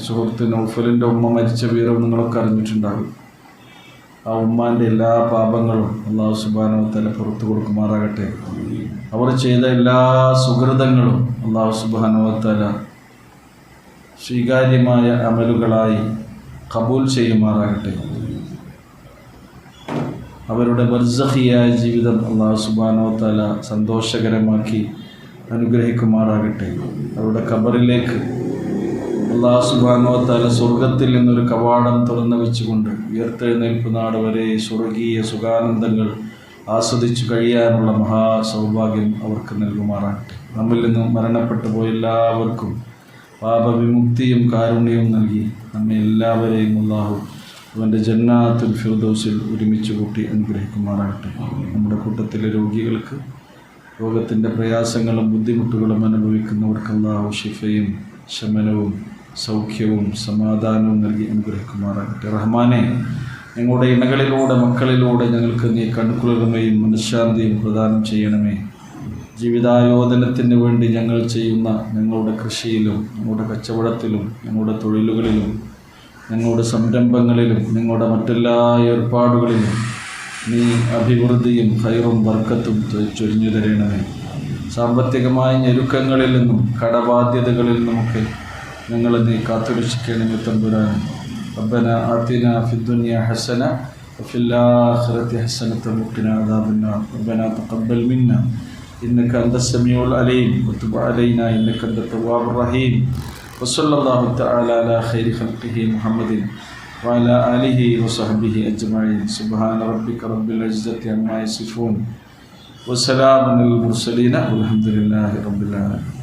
സുഹൃത്ത് നൗഫലിൻ്റെ ഉമ്മ മരിച്ച വിവരം നിങ്ങളൊക്കെ അറിഞ്ഞിട്ടുണ്ടാകും. ആ ഉമ്മാൻ്റെ എല്ലാ പാപങ്ങളും അല്ലാഹു സുബ്ഹാനഹു വ തആല പുറത്തു കൊടുക്കുമാറാകട്ടെ. അവർ ചെയ്ത എല്ലാ സുഹൃതങ്ങളും അല്ലാഹു സുബ്ഹാനഹു വ തആല സ്വീകാര്യമായ അമലുകളായി ഖബൂൽ ചെയ്യുമാറാകട്ടെ. അവരുടെ ബർസഖിയായ ജീവിതം അല്ലാഹു സുബ്ഹാനഹു വ തആല സന്തോഷകരമാക്കി അനുഗ്രഹിക്കുമാറാകട്ടെ. അവരുടെ ഖബറിലേക്ക് അല്ലാഹു സുബ്ഹാനഹു വ തആല സ്വർഗത്തിൽ നിന്നൊരു കവാടം തുറന്നു വെച്ചുകൊണ്ട് ഉയർത്തെഴുന്നേൽപ്പ് നാട് വരെ സ്വർഗീയ സുഖാനന്ദങ്ങൾ ആസ്വദിച്ചു കഴിയാനുള്ള മഹാസൗഭാഗ്യം അവർക്ക് നൽകുമാറാകട്ടെ. നമ്മിൽ നിന്നും മരണപ്പെട്ടു പോയ എല്ലാവർക്കും പാപവിമുക്തിയും കാരുണ്യവും നൽകി നമ്മെ എല്ലാവരെയും അല്ലാഹു അവൻ്റെ ജന്നാത്തുൽ ഫിർദൗസിൽ ഒരുമിച്ച് കൂട്ടി അനുഗ്രഹിക്കുമാറാകട്ടെ. നമ്മുടെ കൂട്ടത്തിലെ രോഗികൾക്ക്, രോഗത്തിൻ്റെ പ്രയാസങ്ങളും ബുദ്ധിമുട്ടുകളും അനുഭവിക്കുന്നവർക്ക് അല്ലാഹു ശിഫയും ശമനവും സൗഖ്യവും സമാധാനവും നൽകി അനുഗ്രഹിക്കുമാറാകട്ടെ. റഹ്മാനെ, ഞങ്ങളുടെ ഇണകളിലൂടെ, മക്കളിലൂടെ ഞങ്ങൾക്ക് നീ കൺകുളിർമയും മനഃശാന്തിയും പ്രദാനം ചെയ്യണമേ. ജീവിതായോധനത്തിന് വേണ്ടി ഞങ്ങൾ ചെയ്യുന്ന ഞങ്ങളുടെ കൃഷിയിലും, ഞങ്ങളുടെ കച്ചവടത്തിലും, ഞങ്ങളുടെ തൊഴിലുകളിലും, ഞങ്ങളുടെ സംരംഭങ്ങളിലും, ഞങ്ങളുടെ മറ്റെല്ലാ ഏർപ്പാടുകളിലും നീ അഭിവൃദ്ധിയും ഖൈറും ബർക്കത്തും ചൊരിഞ്ഞു തരണമേ. സാമ്പത്തികമായ ഞെരുക്കങ്ങളിൽ നിന്നും കടബാധ്യതകളിൽ നിന്നുമൊക്കെ ഞങ്ങളെ നീ കാത്തുരക്ഷിക്കണമേ തമ്പുരാൻ. റബ്ബന ആതിന ഫിദ്ദുനിയ ഹസന വഫിൽ ആഖിറതി ഹസനത വഖിന അദാബന്നാർ. റബ്ബന തഖബ്ബൽ മിന്നാ ഇന്നക അന്തസ് സമീഉൽ അലീം വതുബ് അലൈനാ ഇന്നക അൻതത് തവ്വാബുർ റഹീം. വസല്ലല്ലാഹു തആല അലാ ഖൈരി ഖൽഖിഹി മുഹമ്മദിൻ وعلى آله وصحبه أجمعين سبحان ربك رب العزة عما يصفون وسلام على المرسلين والحمد لله رب العالمين.